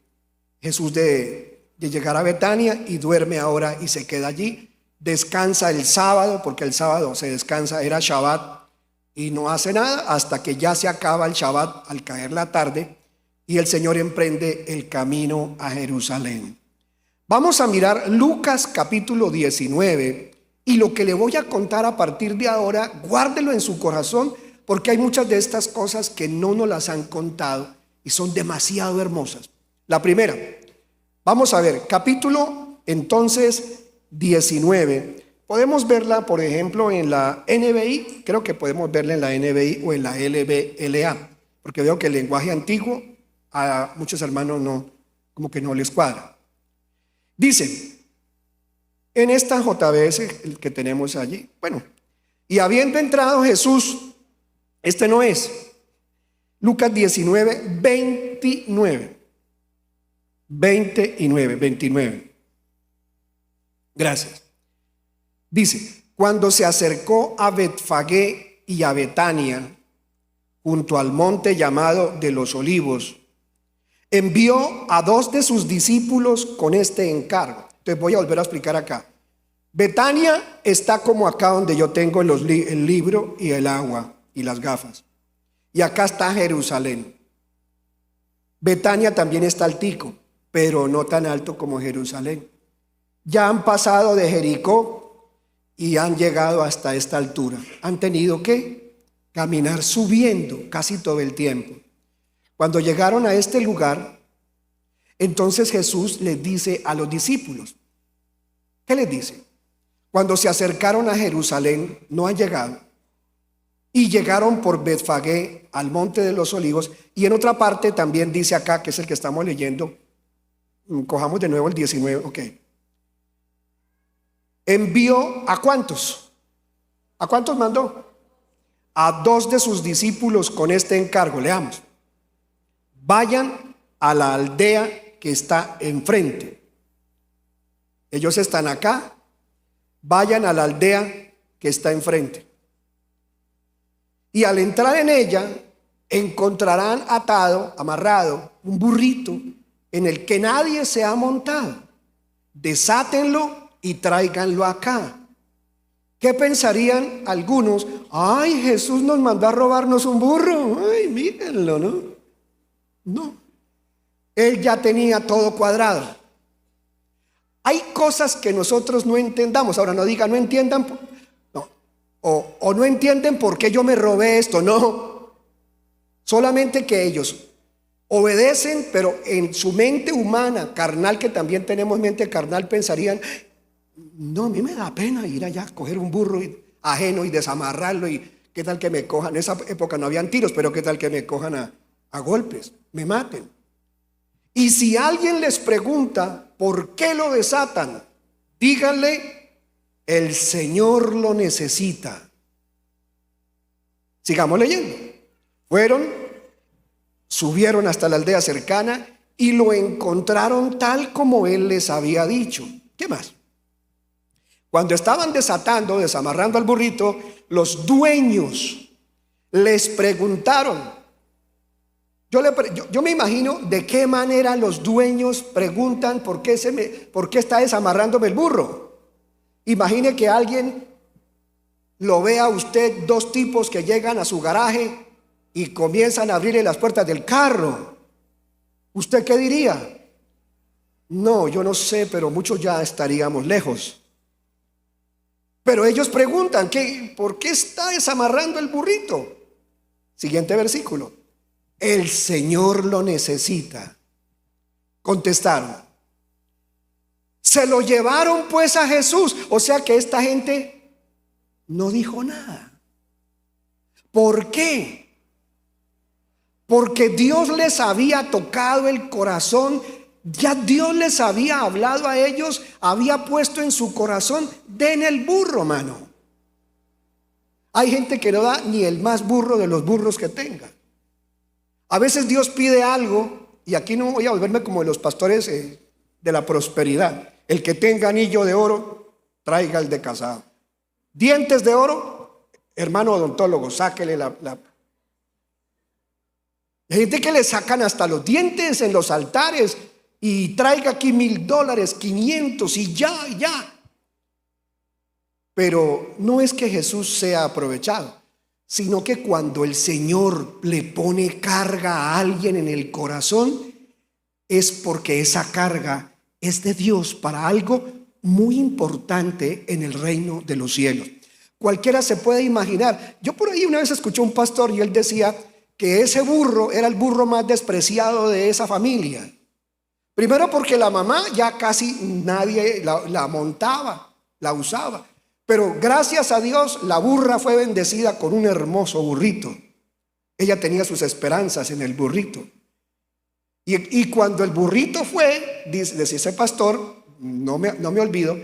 Jesús de llegar a Betania y duerme ahora y se queda allí. Descansa el sábado, porque el sábado se descansa, era Shabbat, y no hace nada hasta que ya se acaba el Shabbat al caer la tarde y el Señor emprende el camino a Jerusalén. Vamos a mirar Lucas capítulo 19, y lo que le voy a contar a partir de ahora, guárdelo en su corazón, porque hay muchas de estas cosas que no nos las han contado y son demasiado hermosas. La primera, vamos a ver, capítulo entonces 19. Podemos verla, por ejemplo, en la NBI, creo que podemos verla en la NBI o en la LBLA, porque veo que el lenguaje antiguo a muchos hermanos no, como que no les cuadra. Dice, en esta JBS el que tenemos allí, bueno, y habiendo entrado Jesús, este no es, Lucas 19, 29. Gracias. Dice, cuando se acercó a Betfagé y a Betania, junto al monte llamado de los Olivos, envió a 2 de sus discípulos con este encargo. Entonces voy a volver a explicar acá. Betania está como acá donde yo tengo el libro y el agua y las gafas. Y acá está Jerusalén. Betania también está altico, pero no tan alto como Jerusalén. Ya han pasado de Jericó y han llegado hasta esta altura. Han tenido que caminar subiendo casi todo el tiempo. Cuando llegaron a este lugar, entonces Jesús les dice a los discípulos, ¿qué les dice? Cuando se acercaron a Jerusalén, no han llegado, y llegaron por Betfagé al monte de los Olivos, y en otra parte también dice acá, que es el que estamos leyendo, cojamos de nuevo el 19, ok. ¿Envió a cuántos? ¿A cuántos mandó? A 2 de sus discípulos con este encargo, leamos. Vayan a la aldea que está enfrente. Ellos están acá. Vayan a la aldea que está enfrente. Y al entrar en ella, encontrarán atado, amarrado, un burrito en el que nadie se ha montado. Desátenlo y tráiganlo acá. ¿Qué pensarían algunos? Ay, Jesús nos mandó a robarnos un burro. Ay, mírenlo, ¿no? No. Él ya tenía todo cuadrado. Hay cosas que nosotros no entendamos. Ahora no digan, no entiendan, no. O no entienden por qué yo me robé esto. No. Solamente que ellos obedecen, pero en su mente humana, carnal, que también tenemos mente carnal, pensarían, no, a mí me da pena ir allá a coger un burro ajeno y desamarrarlo, y qué tal que me cojan. En esa época no habían tiros, pero qué tal que me cojan a golpes, me maten. Y si alguien les pregunta por qué lo desatan, díganle, el Señor lo necesita. Sigamos leyendo. Subieron hasta la aldea cercana y lo encontraron tal como él les había dicho. ¿Qué más? Cuando estaban desamarrando al burrito, los dueños les preguntaron. Yo me imagino de qué manera los dueños preguntan por qué está desamarrándome el burro. Imagine que alguien lo vea a usted, 2 tipos que llegan a su garaje y comienzan a abrirle las puertas del carro. ¿Usted qué diría? No, yo no sé, pero muchos ya estaríamos lejos. Pero ellos preguntan, ¿por qué está desamarrando el burrito? Siguiente versículo. El Señor lo necesita. Contestaron. Se lo llevaron pues a Jesús. O sea que esta gente no dijo nada. ¿Por qué? Porque Dios les había tocado el corazón. Ya Dios les había hablado a ellos, había puesto en su corazón: den el burro, mano. Hay gente que no da ni el más burro de los burros que tenga. A veces Dios pide algo, y aquí no voy a volverme como los pastores de la prosperidad. El que tenga anillo de oro, traiga el de casado. Dientes de oro, hermano odontólogo, sáquele la. Hay gente que le sacan hasta los dientes en los altares y traiga aquí $1,000, 500 y ya. Pero no es que Jesús sea aprovechado, sino que cuando el Señor le pone carga a alguien en el corazón, es porque esa carga es de Dios para algo muy importante en el reino de los cielos. Cualquiera se puede imaginar. Yo por ahí una vez escuché a un pastor y él decía que ese burro era el burro más despreciado de esa familia. Primero porque la mamá ya casi nadie la montaba, la usaba. Pero gracias a Dios la burra fue bendecida con un hermoso burrito. Ella tenía sus esperanzas en el burrito. Y cuando el burrito fue, decía ese pastor, no me olvido,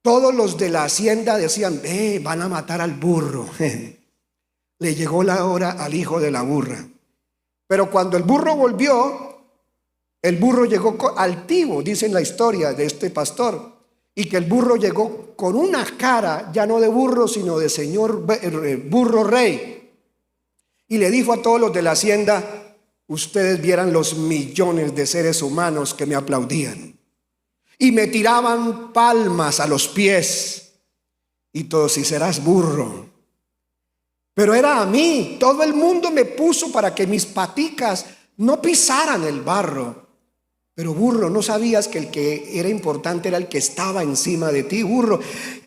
todos los de la hacienda decían: van a matar al burro. Le llegó la hora al hijo de la burra. Pero cuando el burro volvió, el burro llegó altivo, dice en la historia de este pastor, y que el burro llegó con una cara ya no de burro, sino de señor burro rey. Y le dijo a todos los de la hacienda: ustedes vieran los millones de seres humanos que me aplaudían y me tiraban palmas a los pies, y todos: si serás burro. Pero era a mí, todo el mundo me puso para que mis paticas no pisaran el barro. Pero burro, no sabías que el que era importante era el que estaba encima de ti, burro.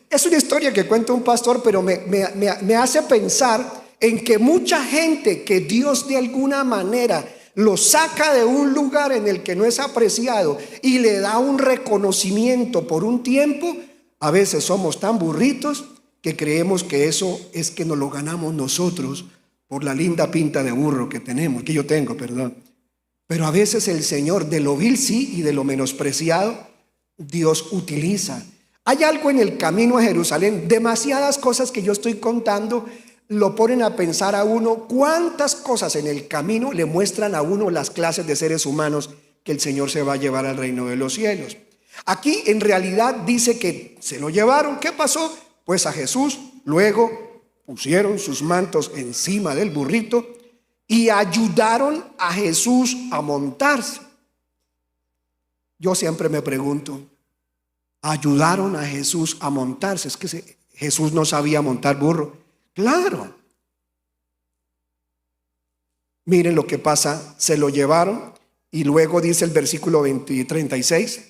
Es una historia que cuenta un pastor, pero me hace pensar en que mucha gente que Dios de alguna manera lo saca de un lugar en el que no es apreciado y le da un reconocimiento por un tiempo, a veces somos tan burritos que creemos que eso es que nos lo ganamos nosotros por la linda pinta de burro que tenemos, que yo tengo, perdón. Pero a veces el Señor, de lo vil sí y de lo menospreciado, Dios utiliza. Hay algo en el camino a Jerusalén, demasiadas cosas que yo estoy contando lo ponen a pensar a uno cuántas cosas en el camino le muestran a uno las clases de seres humanos que el Señor se va a llevar al reino de los cielos. Aquí en realidad dice que se lo llevaron. ¿Qué pasó? Pues a Jesús luego pusieron sus mantos encima del burrito y ayudaron a Jesús a montarse. Yo siempre me pregunto, ¿ayudaron a Jesús a montarse? Es que Jesús no sabía montar burro. Claro. Miren lo que pasa, se lo llevaron y luego dice el versículo 36.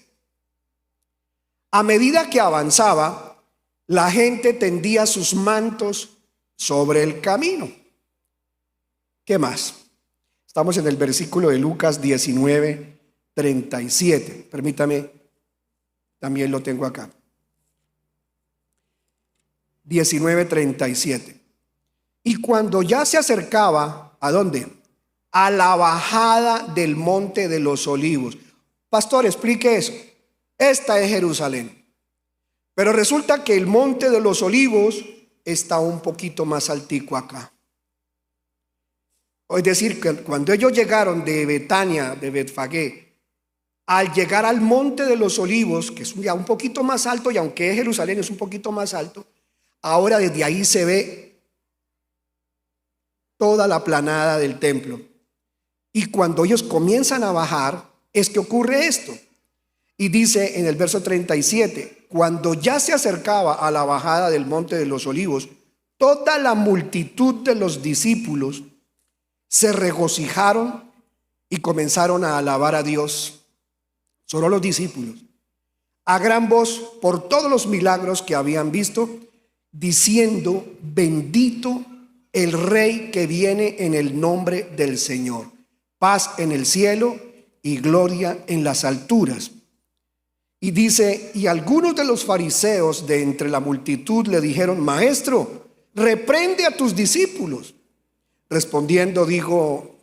A medida que avanzaba, la gente tendía sus mantos sobre el camino. ¿Qué más? Estamos en el versículo de Lucas 19:37. Permítame, también lo tengo acá. 19:37. Y cuando ya se acercaba, ¿a dónde? A la bajada del monte de los olivos. Pastor, explique eso. Esta es Jerusalén. Pero resulta que el monte de los olivos está un poquito más altico acá. Es decir, que cuando ellos llegaron de Betania, de Betfagé, al llegar al monte de los olivos, que es ya un poquito más alto, y aunque es Jerusalén es un poquito más alto, ahora desde ahí se ve toda la planada del templo. Y cuando ellos comienzan a bajar, es que ocurre esto. Y dice en el verso 37, cuando ya se acercaba a la bajada del monte de los olivos, toda la multitud de los discípulos se regocijaron y comenzaron a alabar a Dios. Solo los discípulos, a gran voz, por todos los milagros que habían visto, diciendo: bendito el Rey que viene en el nombre del Señor. Paz en el cielo y gloria en las alturas. Y dice, y algunos de los fariseos de entre la multitud le dijeron: Maestro, reprende a tus discípulos. Respondiendo dijo,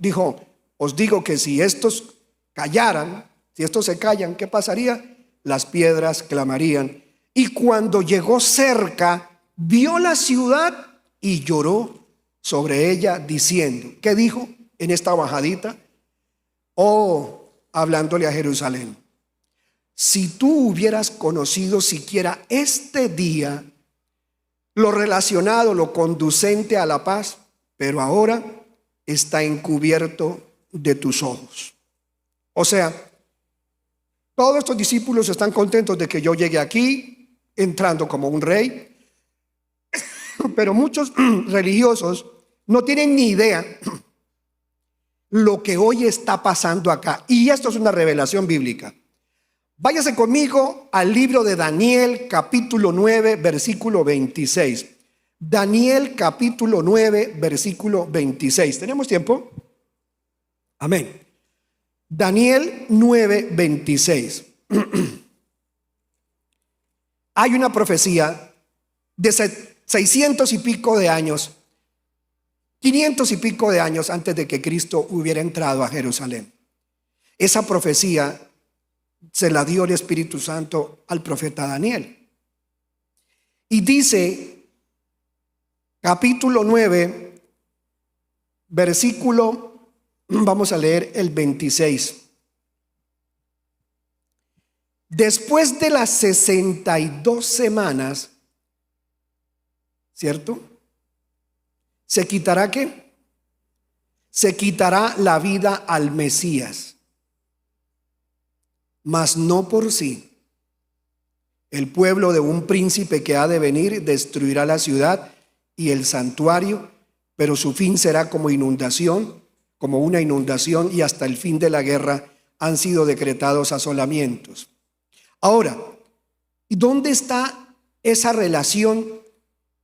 os digo que si estos callaran, si estos se callan, ¿qué pasaría? Las piedras clamarían. Y cuando llegó cerca, vio la ciudad y lloró sobre ella, diciendo, ¿qué dijo en esta bajadita? Hablándole a Jerusalén: si tú hubieras conocido siquiera este día lo relacionado, lo conducente a la paz, pero ahora está encubierto de tus ojos. O sea, todos estos discípulos están contentos de que yo llegue aquí entrando como un rey, pero muchos religiosos no tienen ni idea lo que hoy está pasando acá. Y esto es una revelación bíblica. Váyase conmigo al libro de Daniel, capítulo 9, versículo 26. Daniel, capítulo 9, versículo 26. ¿Tenemos tiempo? Amén. Daniel 9, 26. Hay una profecía de 600 y pico de años, 500 y pico de años antes de que Cristo hubiera entrado a Jerusalén. Esa profecía se la dio el Espíritu Santo al profeta Daniel. Y dice, capítulo 9, versículo, vamos a leer el 26. Después de las 62 semanas, ¿cierto? ¿Se quitará qué? Se quitará la vida al Mesías, mas no por sí. El pueblo de un príncipe que ha de venir destruirá la ciudad y el santuario, pero su fin será como inundación, como una inundación, y hasta el fin de la guerra han sido decretados asolamientos. Ahora, ¿y dónde está esa relación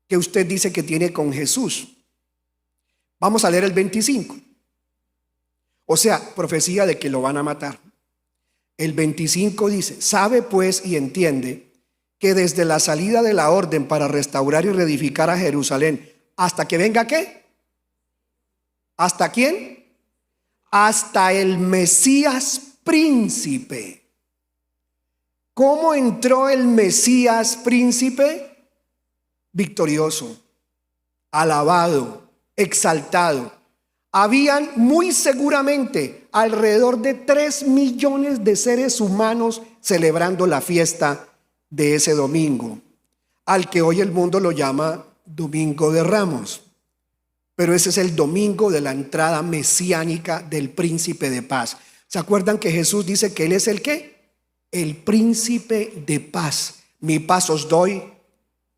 que usted dice que tiene con Jesús? Vamos a leer el 25. O sea, profecía de que lo van a matar. El 25 dice: sabe pues y entiende que desde la salida de la orden para restaurar y reedificar a Jerusalén hasta que venga ¿qué? ¿Hasta quién? Hasta el Mesías príncipe. ¿Cómo entró el Mesías príncipe? Victorioso, alabado, exaltado. Habían muy seguramente alrededor de 3 millones de seres humanos celebrando la fiesta de ese domingo, al que hoy el mundo lo llama Domingo de Ramos. Pero ese es el domingo de la entrada mesiánica del príncipe de paz. ¿Se acuerdan que Jesús dice que Él es el qué? El príncipe de paz. Mi paz os doy,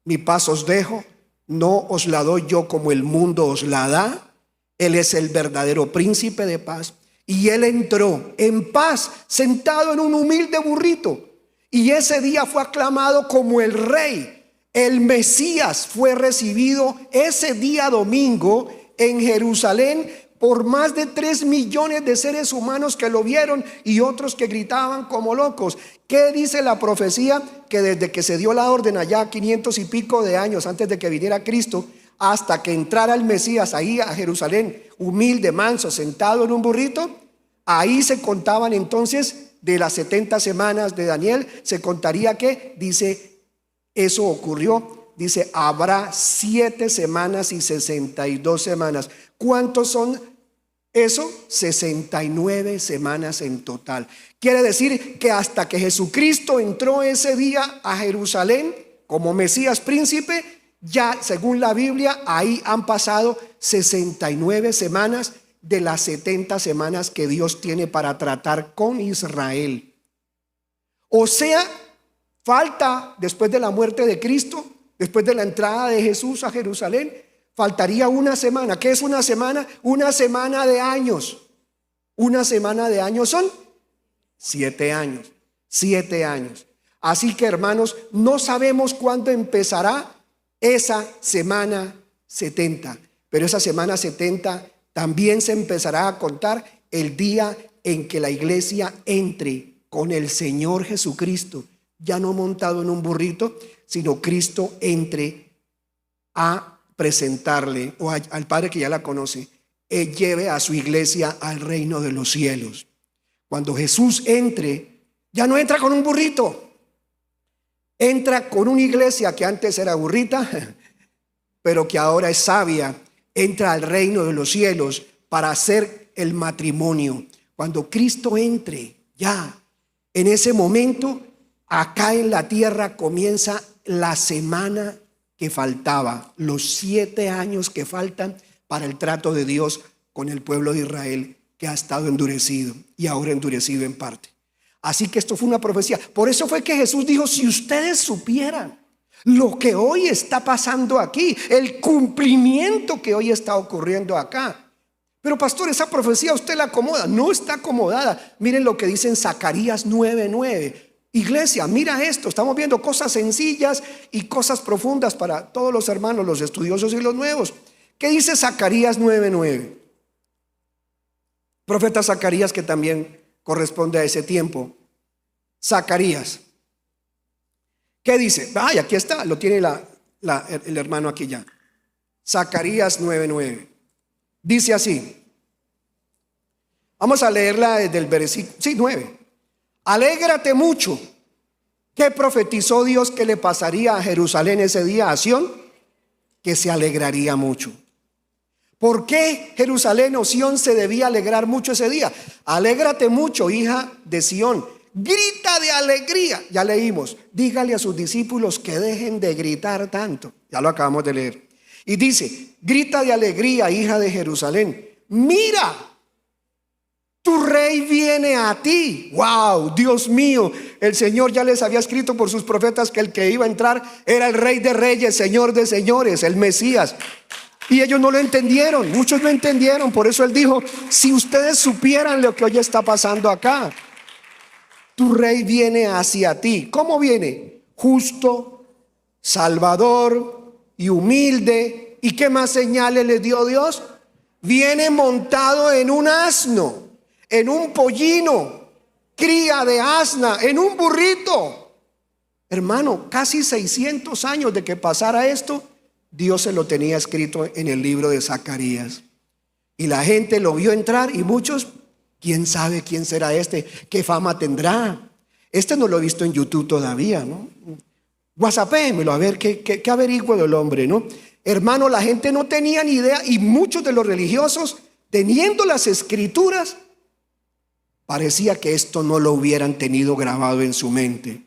mi paz os dejo, no os la doy yo como el mundo os la da. Él es el verdadero príncipe de paz. Y Él entró en paz, sentado en un humilde burrito. Y ese día fue aclamado como el rey. El Mesías fue recibido ese día domingo en Jerusalén por más de 3 millones de seres humanos que lo vieron y otros que gritaban como locos. ¿Qué dice la profecía? Que desde que se dio la orden allá 500 y pico de años antes de que viniera Cristo, hasta que entrara el Mesías ahí a Jerusalén, humilde, manso, sentado en un burrito, ahí se contaban entonces de las 70 semanas de Daniel, se contaría que, dice, eso ocurrió, dice, habrá 7 semanas y 62 semanas. ¿Cuántos son eso? 69 semanas en total. Quiere decir que hasta que Jesucristo entró ese día a Jerusalén como Mesías príncipe, ya según la Biblia, ahí han pasado 69 semanas de las 70 semanas que Dios tiene para tratar con Israel. O sea, falta después de la muerte de Cristo, después de la entrada de Jesús a Jerusalén, faltaría una semana. ¿Qué es una semana? Una semana de años. Una semana de años son 7 años. 7 años. Así que, hermanos, no sabemos cuándo empezará esa semana 70. Pero esa semana 70 también se empezará a contar el día en que la iglesia entre con el Señor Jesucristo, ya no montado en un burrito, sino Cristo entre a presentarle o al Padre que ya la conoce, lleve a su iglesia al reino de los cielos. Cuando Jesús entre, ya no entra con un burrito, entra con una iglesia que antes era burrita, pero que ahora es sabia. Entra al reino de los cielos para hacer el matrimonio. Cuando Cristo entre, ya en ese momento, acá en la tierra comienza la semana que faltaba, los 7 años que faltan para el trato de Dios con el pueblo de Israel, que ha estado endurecido y ahora endurecido en parte. Así que esto fue una profecía. Por eso fue que Jesús dijo: si ustedes supieran lo que hoy está pasando aquí, el cumplimiento que hoy está ocurriendo acá. Pero pastor, esa profecía usted la acomoda. No está acomodada. Miren lo que dice en Zacarías 9:9. Iglesia, mira esto. Estamos viendo cosas sencillas y cosas profundas para todos los hermanos, los estudiosos y los nuevos. ¿Qué dice Zacarías 9:9? Profeta Zacarías, que también corresponde a ese tiempo. Zacarías, ¿qué dice? Ay, aquí está, lo tiene el hermano aquí ya. Zacarías 9:9. Dice así. Vamos a leerla desde el versículo 9. Alégrate mucho. ¿Qué profetizó Dios que le pasaría a Jerusalén ese día, a Sión? Que se alegraría mucho. ¿Por qué Jerusalén o Sión se debía alegrar mucho ese día? Alégrate mucho, hija de Sión. Grita de alegría. Ya leímos. Dígale a sus discípulos que dejen de gritar tanto. Ya lo acabamos de leer. Y dice: grita de alegría, hija de Jerusalén. Mira, tu rey viene a ti. Wow, Dios mío. El Señor ya les había escrito por sus profetas que el que iba a entrar era el Rey de Reyes, Señor de Señores, el Mesías. Y ellos no lo entendieron. Muchos no entendieron. Por eso Él dijo: si ustedes supieran lo que hoy está pasando acá. Tu rey viene hacia ti. ¿Cómo viene? Justo, salvador y humilde. ¿Y qué más señales le dio Dios? Viene montado en un asno, en un pollino, cría de asna, en un burrito. Hermano, casi 600 años de que pasara esto, Dios se lo tenía escrito en el libro de Zacarías. Y la gente lo vio entrar y muchos: ¿quién sabe quién será este? ¿Qué fama tendrá? Este no lo he visto en YouTube todavía, ¿no? WhatsAppémelo a ver qué averiguo del hombre, ¿no? Hermano, la gente no tenía ni idea, y muchos de los religiosos, teniendo las escrituras, parecía que esto no lo hubieran tenido grabado en su mente.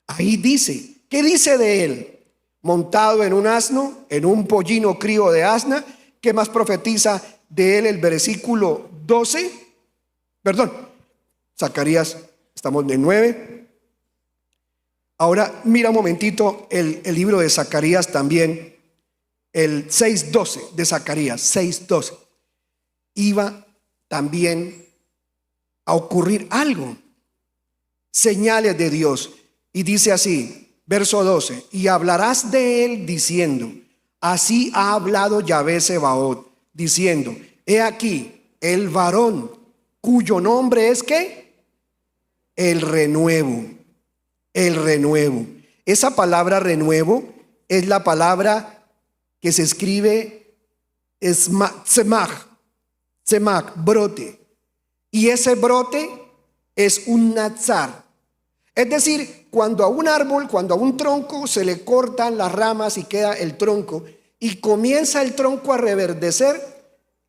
Ahí dice, ¿qué dice de él? Montado en un asno, en un pollino crío de asna. ¿Qué más profetiza de él el versículo 12? Perdón, Zacarías, estamos en 9. Ahora mira un momentito el libro de Zacarías también, el 6:12 de Zacarías, 6:12. Iba también a ocurrir algo, señales de Dios. Y dice así, verso 12: y hablarás de él diciendo: así ha hablado Yahvé Sebaot, diciendo: he aquí el varón cuyo nombre es ¿qué? El renuevo. El renuevo. Esa palabra renuevo es la palabra que se escribe semach, brote. Y ese brote es un nazar. Es decir, cuando a un árbol, cuando a un tronco se le cortan las ramas y queda el tronco, y comienza el tronco a reverdecer,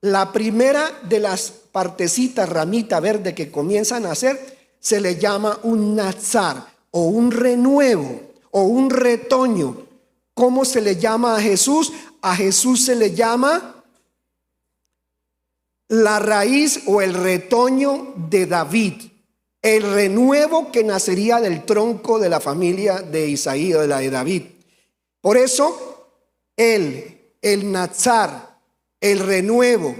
la primera de las partecitas, ramita verde que comienzan a hacer, se le llama un nazar, o un renuevo, o un retoño. ¿Cómo se le llama a Jesús? A Jesús se le llama la raíz o el retoño de David, el renuevo que nacería del tronco de la familia de Isaí o de la de David. Por eso el nazar, el renuevo,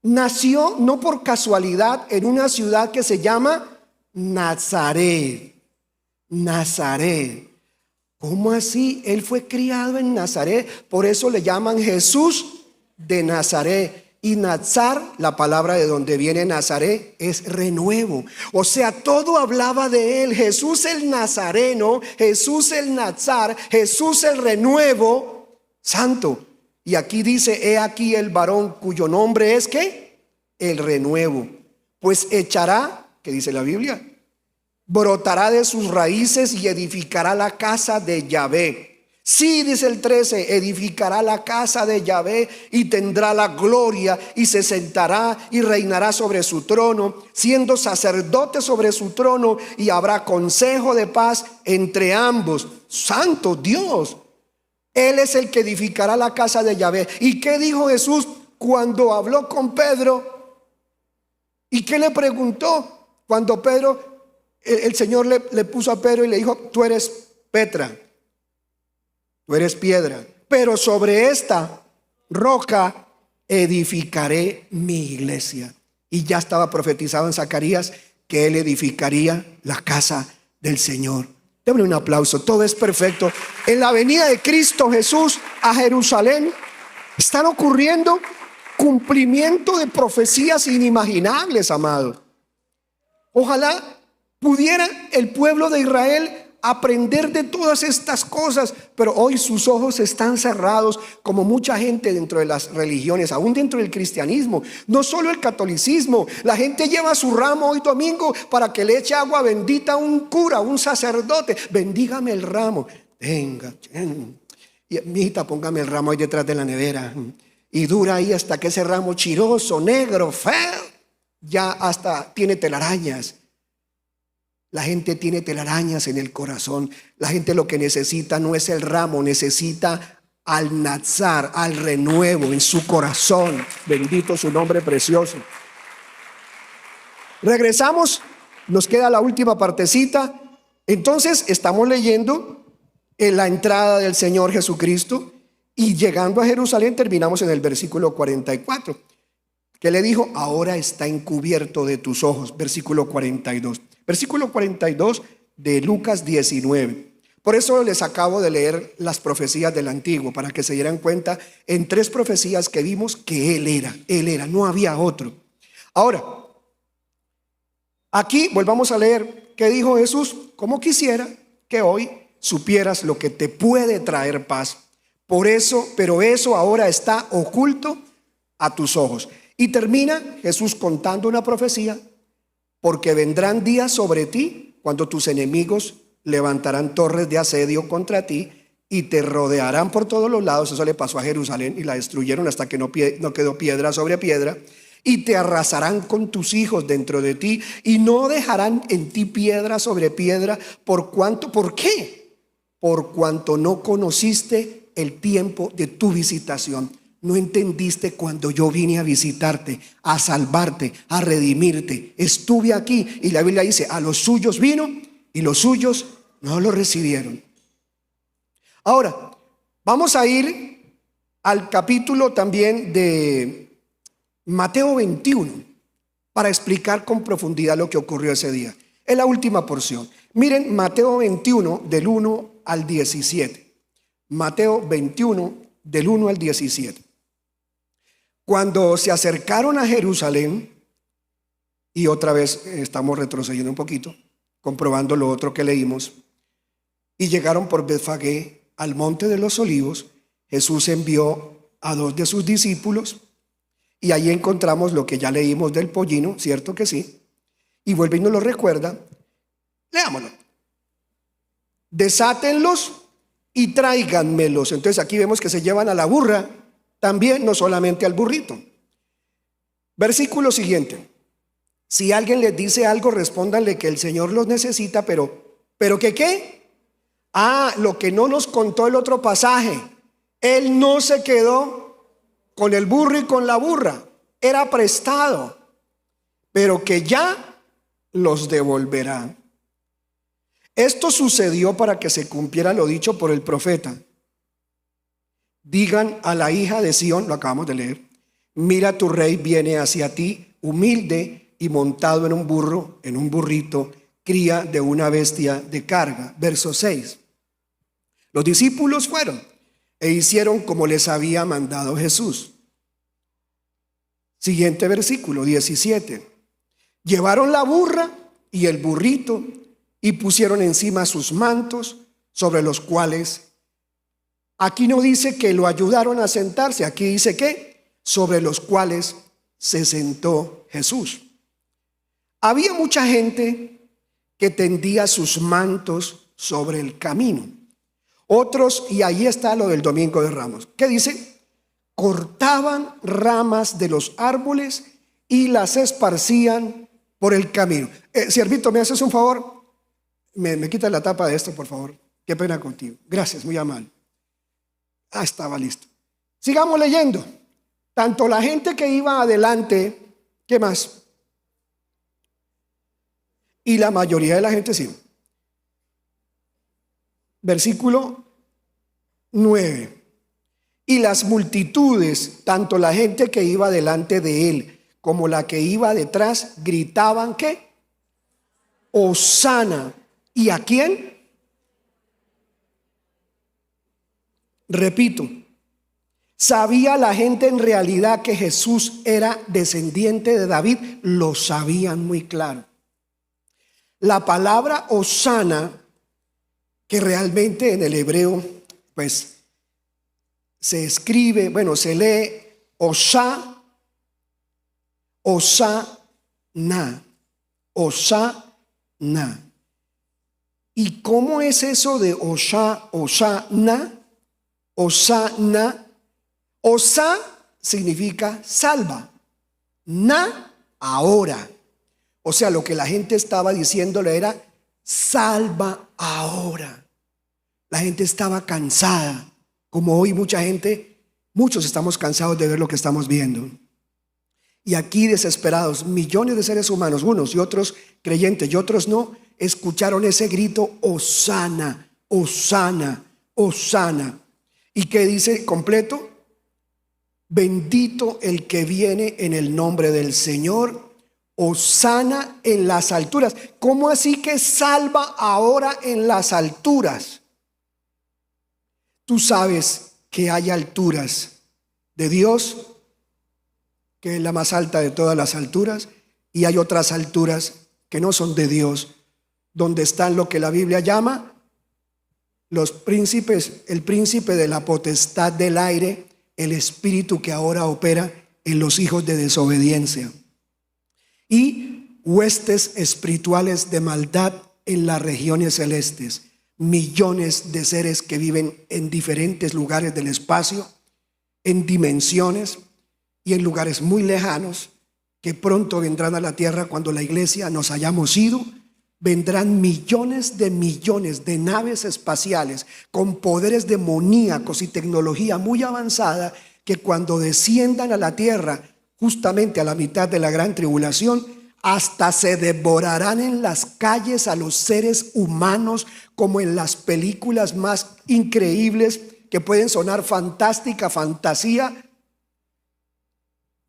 nació no por casualidad en una ciudad que se llama Nazaret. Nazaret. ¿Cómo así? Él fue criado en Nazaret. Por eso le llaman Jesús de Nazaret. Y Nazar, la palabra de donde viene Nazaret, es renuevo. O sea, todo hablaba de él. Jesús el Nazareno, Jesús el Nazar, Jesús el renuevo santo. Y aquí dice, he aquí el varón cuyo nombre es ¿qué? El renuevo. Pues echará, ¿qué dice la Biblia? Brotará de sus raíces y edificará la casa de Yahvé. Sí, dice el 13, edificará la casa de Yahvé y tendrá la gloria y se sentará y reinará sobre su trono, siendo sacerdote sobre su trono, y habrá consejo de paz entre ambos. Santo Dios, Él es el que edificará la casa de Yahvé. ¿Y qué dijo Jesús cuando habló con Pedro? ¿Y qué le preguntó? Cuando Pedro, el Señor le puso a Pedro y le dijo, tú eres Petra, tú eres piedra, pero sobre esta roca edificaré mi iglesia. Y ya estaba profetizado en Zacarías que Él edificaría la casa del Señor. Denme un aplauso, todo es perfecto. En la venida de Cristo Jesús a Jerusalén están ocurriendo cumplimiento de profecías inimaginables, amado. Ojalá pudiera el pueblo de Israel aprender de todas estas cosas, pero hoy sus ojos están cerrados, como mucha gente dentro de las religiones, aún dentro del cristianismo, no solo el catolicismo. La gente lleva su ramo hoy domingo para que le eche agua bendita a un cura, a un sacerdote. Bendígame el ramo. Venga, y mijita, póngame el ramo ahí detrás de la nevera. Y dura ahí hasta que ese ramo chiroso, negro, feo, ya hasta tiene telarañas. La gente tiene telarañas en el corazón. La gente lo que necesita no es el ramo, necesita al Nazar, al renuevo en su corazón. Bendito su nombre precioso. Regresamos, nos queda la última partecita. Entonces estamos leyendo en la entrada del Señor Jesucristo, y llegando a Jerusalén terminamos en el versículo 44. Que le dijo, ahora está encubierto de tus ojos. Versículo 42. Versículo 42 de Lucas 19. Por eso les acabo de leer las profecías del Antiguo, para que se dieran cuenta en 3 profecías que vimos que Él era, no había otro. Ahora, aquí volvamos a leer qué dijo Jesús. Como quisiera que hoy supieras lo que te puede traer paz. Por eso, pero eso ahora está oculto a tus ojos. Y termina Jesús contando una profecía, porque vendrán días sobre ti cuando tus enemigos levantarán torres de asedio contra ti y te rodearán por todos los lados. Eso le pasó a Jerusalén y la destruyeron hasta que no quedó piedra sobre piedra. Y te arrasarán con tus hijos dentro de ti y no dejarán en ti piedra sobre piedra. ¿Por qué? Por cuanto no conociste el tiempo de tu visitación. No entendiste cuando yo vine a visitarte, a salvarte, a redimirte. Estuve aquí, y la Biblia dice, a los suyos vino y los suyos no lo recibieron. Ahora, vamos a ir al capítulo también de Mateo 21 para explicar con profundidad lo que ocurrió ese día. Es la última porción. Miren Mateo 21 del 1 al 17. Mateo 21 del 1 al 17. Cuando se acercaron a Jerusalén, y otra vez estamos retrocediendo un poquito, comprobando lo otro que leímos, y llegaron por Betfagé al monte de los olivos, Jesús envió a 2 de sus discípulos, y ahí encontramos lo que ya leímos del pollino, ¿cierto que sí? Y vuelve y nos lo recuerda. Leámoslo. Desátenlos y tráiganmelos. Entonces aquí vemos que se llevan a la burra también, no solamente al burrito. Versículo siguiente. Si alguien les dice algo, respóndanle que el Señor los necesita, pero ¿que qué? Lo que no nos contó el otro pasaje. Él no se quedó con el burro y con la burra, era prestado, pero que ya los devolverá. Esto sucedió para que se cumpliera lo dicho por el profeta. Digan a la hija de Sión, lo acabamos de leer, mira, tu rey viene hacia ti, humilde y montado en un burro, en un burrito, cría de una bestia de carga. Verso 6. Los discípulos fueron e hicieron como les había mandado Jesús. Siguiente versículo, 17. Llevaron la burra y el burrito y pusieron encima sus mantos, sobre los cuales, aquí no dice que lo ayudaron a sentarse, aquí dice que sobre los cuales se sentó Jesús. Había mucha gente que tendía sus mantos sobre el camino. Otros, y ahí está lo del Domingo de Ramos, ¿qué dice? Cortaban ramas de los árboles y las esparcían por el camino. Siervito, ¿me haces un favor? Me quitas la tapa de esto, por favor. Qué pena contigo. Gracias, muy amable. Estaba listo. Sigamos leyendo. Tanto la gente que iba adelante, ¿qué más? Y la mayoría de la gente sí. Versículo 9. Y las multitudes, tanto la gente que iba delante de él como la que iba detrás, gritaban ¿qué? Hosana. ¿Y a quién? Repito, ¿sabía la gente en realidad que Jesús era descendiente de David? Lo sabían muy claro. La palabra hosana, que realmente en el hebreo pues se escribe, bueno, se lee Osana, Osana. ¿Y cómo es eso de Osana? Osana. Osa significa salva. Na, ahora. O sea, lo que la gente estaba diciéndole era salva ahora. La gente estaba cansada. Como hoy muchos estamos cansados de ver lo que estamos viendo. Y aquí desesperados, millones de seres humanos, unos y otros creyentes y otros no, escucharon ese grito, Hosana, Hosana, Hosana. ¿Y qué dice completo? Bendito el que viene en el nombre del Señor, Hosana en las alturas. ¿Cómo así que salva ahora en las alturas? Tú sabes que hay alturas de Dios, que es la más alta de todas las alturas, y hay otras alturas que no son de Dios, donde están lo que la Biblia llama los príncipes, el príncipe de la potestad del aire, el espíritu que ahora opera en los hijos de desobediencia, y huestes espirituales de maldad en las regiones celestes. Millones de seres que viven en diferentes lugares del espacio, en dimensiones y en lugares muy lejanos, que pronto vendrán a la tierra cuando la iglesia nos hayamos ido. Vendrán millones de naves espaciales con poderes demoníacos y tecnología muy avanzada, que cuando desciendan a la tierra, justamente a la mitad de la gran tribulación, hasta se devorarán en las calles a los seres humanos, como en las películas más increíbles que pueden sonar fantástica, fantasía.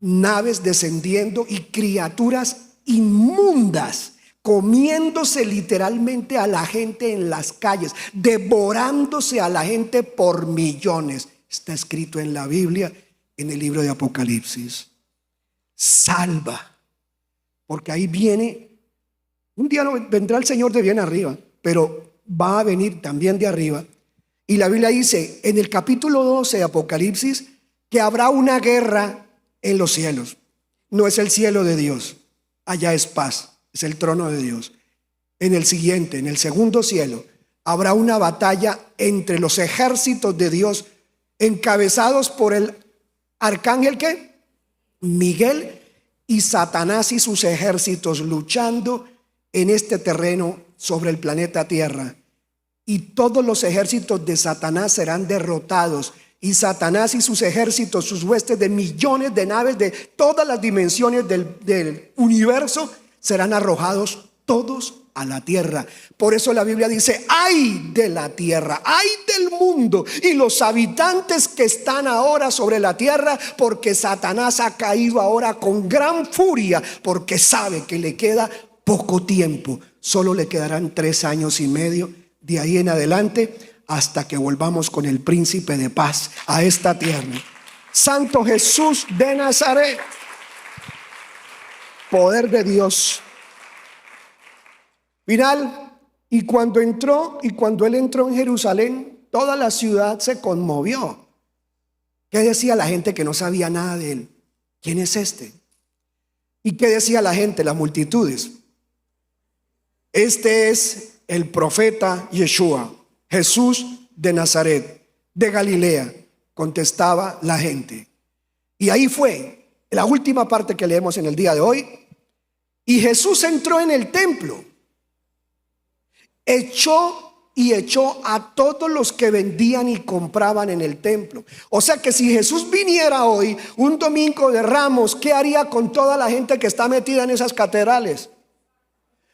Naves descendiendo y criaturas inmundas comiéndose literalmente a la gente en las calles, devorándose a la gente por millones. Está escrito en la Biblia, en el libro de Apocalipsis. Salva. Porque ahí viene, un día vendrá el Señor de bien arriba, pero va a venir también de arriba. Y la Biblia dice en el capítulo 12 de Apocalipsis que habrá una guerra en los cielos. No es el cielo de Dios, allá es paz, es el trono de Dios. En el siguiente, en el segundo cielo, habrá una batalla entre los ejércitos de Dios, encabezados por el arcángel ¿qué? Miguel, y Satanás y sus ejércitos luchando en este terreno sobre el planeta Tierra. Y todos los ejércitos de Satanás serán derrotados, y Satanás y sus ejércitos, sus huestes de millones de naves de todas las dimensiones del universo, serán arrojados todos a la tierra. Por eso la Biblia dice: ay de la tierra, ay del mundo y los habitantes que están ahora sobre la tierra, porque Satanás ha caído ahora con gran furia, porque sabe que le queda poco tiempo. Solo le quedarán 3 años y medio de ahí en adelante, hasta que volvamos con el príncipe de paz a esta tierra. Santo Jesús de Nazaret. Poder de Dios. Final, y cuando él entró en Jerusalén, toda la ciudad se conmovió. ¿Qué decía la gente que no sabía nada de él? ¿Quién es este? ¿Y qué decía la gente, las multitudes? Este es el profeta Yeshua, Jesús de Nazaret, de Galilea, contestaba la gente. Y ahí fue la última parte que leemos en el día de hoy. Y Jesús entró en el templo, echó a todos los que vendían y compraban en el templo. O sea que si Jesús viniera hoy, un domingo de Ramos, ¿qué haría con toda la gente que está metida en esas catedrales?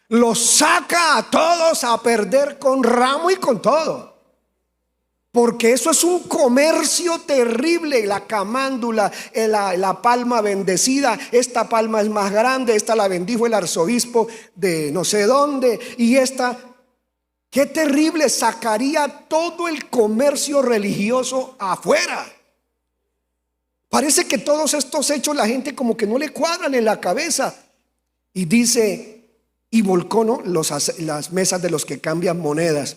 Los saca a todos a perder con ramo y con todo. Porque eso es un comercio terrible. La camándula, la palma bendecida. Esta palma es más grande. Esta la bendijo el arzobispo de no sé dónde. Y esta, qué terrible, sacaría todo el comercio religioso afuera. Parece que todos estos hechos la gente como que no le cuadran en la cabeza. Y dice, y volcó, ¿no?, las mesas de los que cambian monedas.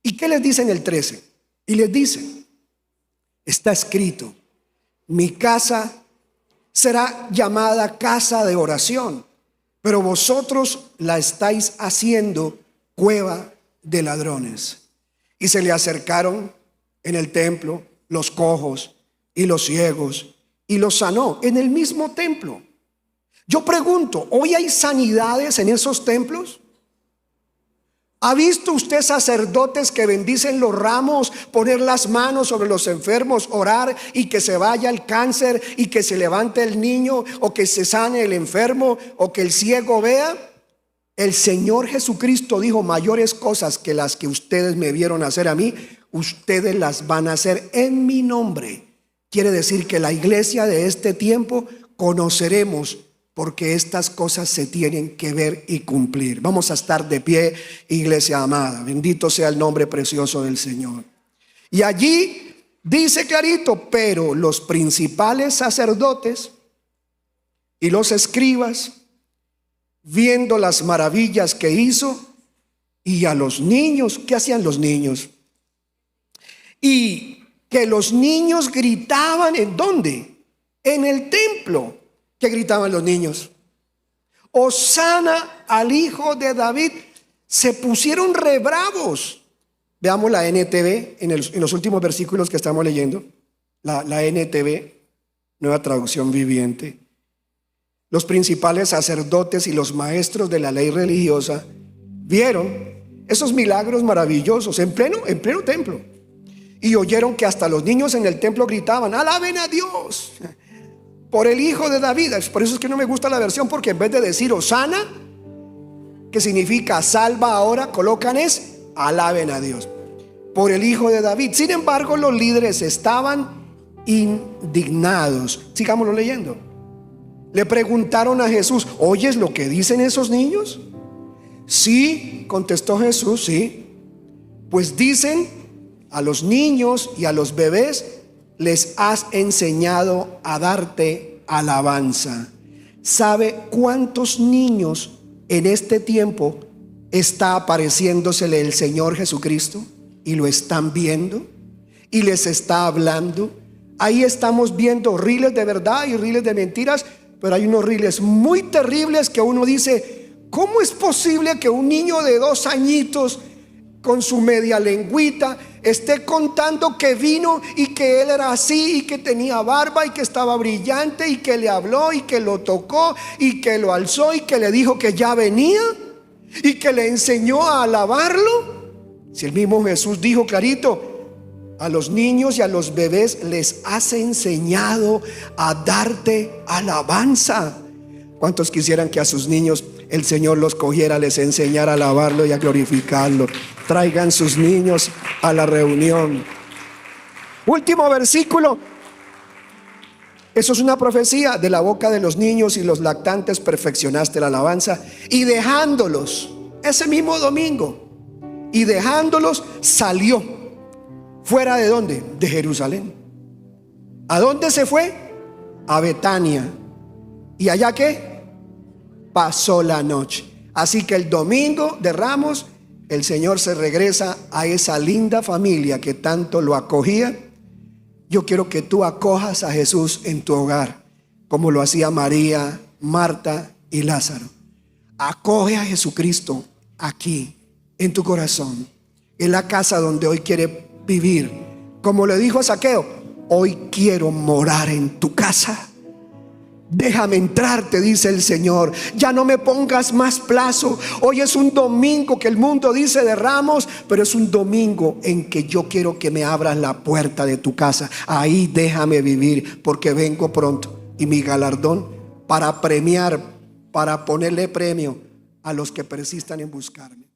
¿Y qué les dice en el 13? Y les dice, está escrito, mi casa será llamada casa de oración, pero vosotros la estáis haciendo cueva de ladrones. Y se le acercaron en el templo los cojos y los ciegos y los sanó en el mismo templo. Yo pregunto, ¿hoy hay sanidades en esos templos? ¿Ha visto usted sacerdotes que bendicen los ramos, poner las manos sobre los enfermos, orar y que se vaya el cáncer y que se levante el niño, o que se sane el enfermo, o que el ciego vea? El Señor Jesucristo dijo, mayores cosas que las que ustedes me vieron hacer a mí, ustedes las van a hacer en mi nombre. Quiere decir que la iglesia de este tiempo conoceremos, porque estas cosas se tienen que ver y cumplir. Vamos a estar de pie, iglesia amada. Bendito sea el nombre precioso del Señor. Y allí dice clarito, pero los principales sacerdotes y los escribas, viendo las maravillas que hizo, y a los niños, ¿qué hacían los niños? Y que los niños gritaban, ¿en dónde? En el templo. ¿Qué gritaban los niños? Hosana al Hijo de David. Se pusieron re bravos. Veamos la NTV en los últimos versículos que estamos leyendo. La NTV, Nueva Traducción Viviente. Los principales sacerdotes y los maestros de la ley religiosa vieron esos milagros maravillosos en pleno templo. Y oyeron que hasta los niños en el templo gritaban, alaben a Dios por el Hijo de David. Por eso es que no me gusta la versión, porque en vez de decir Hosana, que significa salva ahora, colocan es alaben a Dios por el Hijo de David. Sin embargo, los líderes estaban indignados. Sigámoslo leyendo. Le preguntaron a Jesús, ¿oyes lo que dicen esos niños? Sí, contestó Jesús, sí. Pues dicen, a los niños y a los bebés les has enseñado a darte alabanza. ¿Sabe cuántos niños en este tiempo está apareciéndosele el Señor Jesucristo? Y lo están viendo y les está hablando. Ahí estamos viendo riles de verdad y riles de mentiras, pero hay unos riles muy terribles que uno dice, ¿cómo es posible que un niño de 2 añitos con su media lengüita esté contando que vino y que él era así y que tenía barba y que estaba brillante y que le habló y que lo tocó y que lo alzó y que le dijo que ya venía y que le enseñó a alabarlo? Si el mismo Jesús dijo clarito, a los niños y a los bebés les has enseñado a darte alabanza. ¿Cuántos quisieran que a sus niños el Señor los cogiera, les enseñara a alabarlo y a glorificarlo? Traigan sus niños a la reunión. Último versículo. Eso es una profecía. De la boca de los niños y los lactantes perfeccionaste la alabanza. Y dejándolos, ese mismo domingo, y dejándolos salió. ¿Fuera de dónde? De Jerusalén. ¿A dónde se fue? A Betania. ¿Y allá qué? pasó la noche. Así que el domingo de Ramos, el Señor se regresa a esa linda familia que tanto lo acogía. Yo quiero que tú acojas a Jesús en tu hogar, como lo hacía María, Marta y Lázaro. Acoge a Jesucristo aquí, en tu corazón, en la casa donde hoy quiere vivir. Como le dijo a Zaqueo, hoy quiero morar en tu casa. Déjame entrar, te dice el Señor. Ya no me pongas más plazo. Hoy es un domingo que el mundo dice de Ramos, pero es un domingo en que yo quiero que me abras la puerta de tu casa. Ahí déjame vivir, porque vengo pronto. Y mi galardón para premiar, para ponerle premio a los que persistan en buscarme.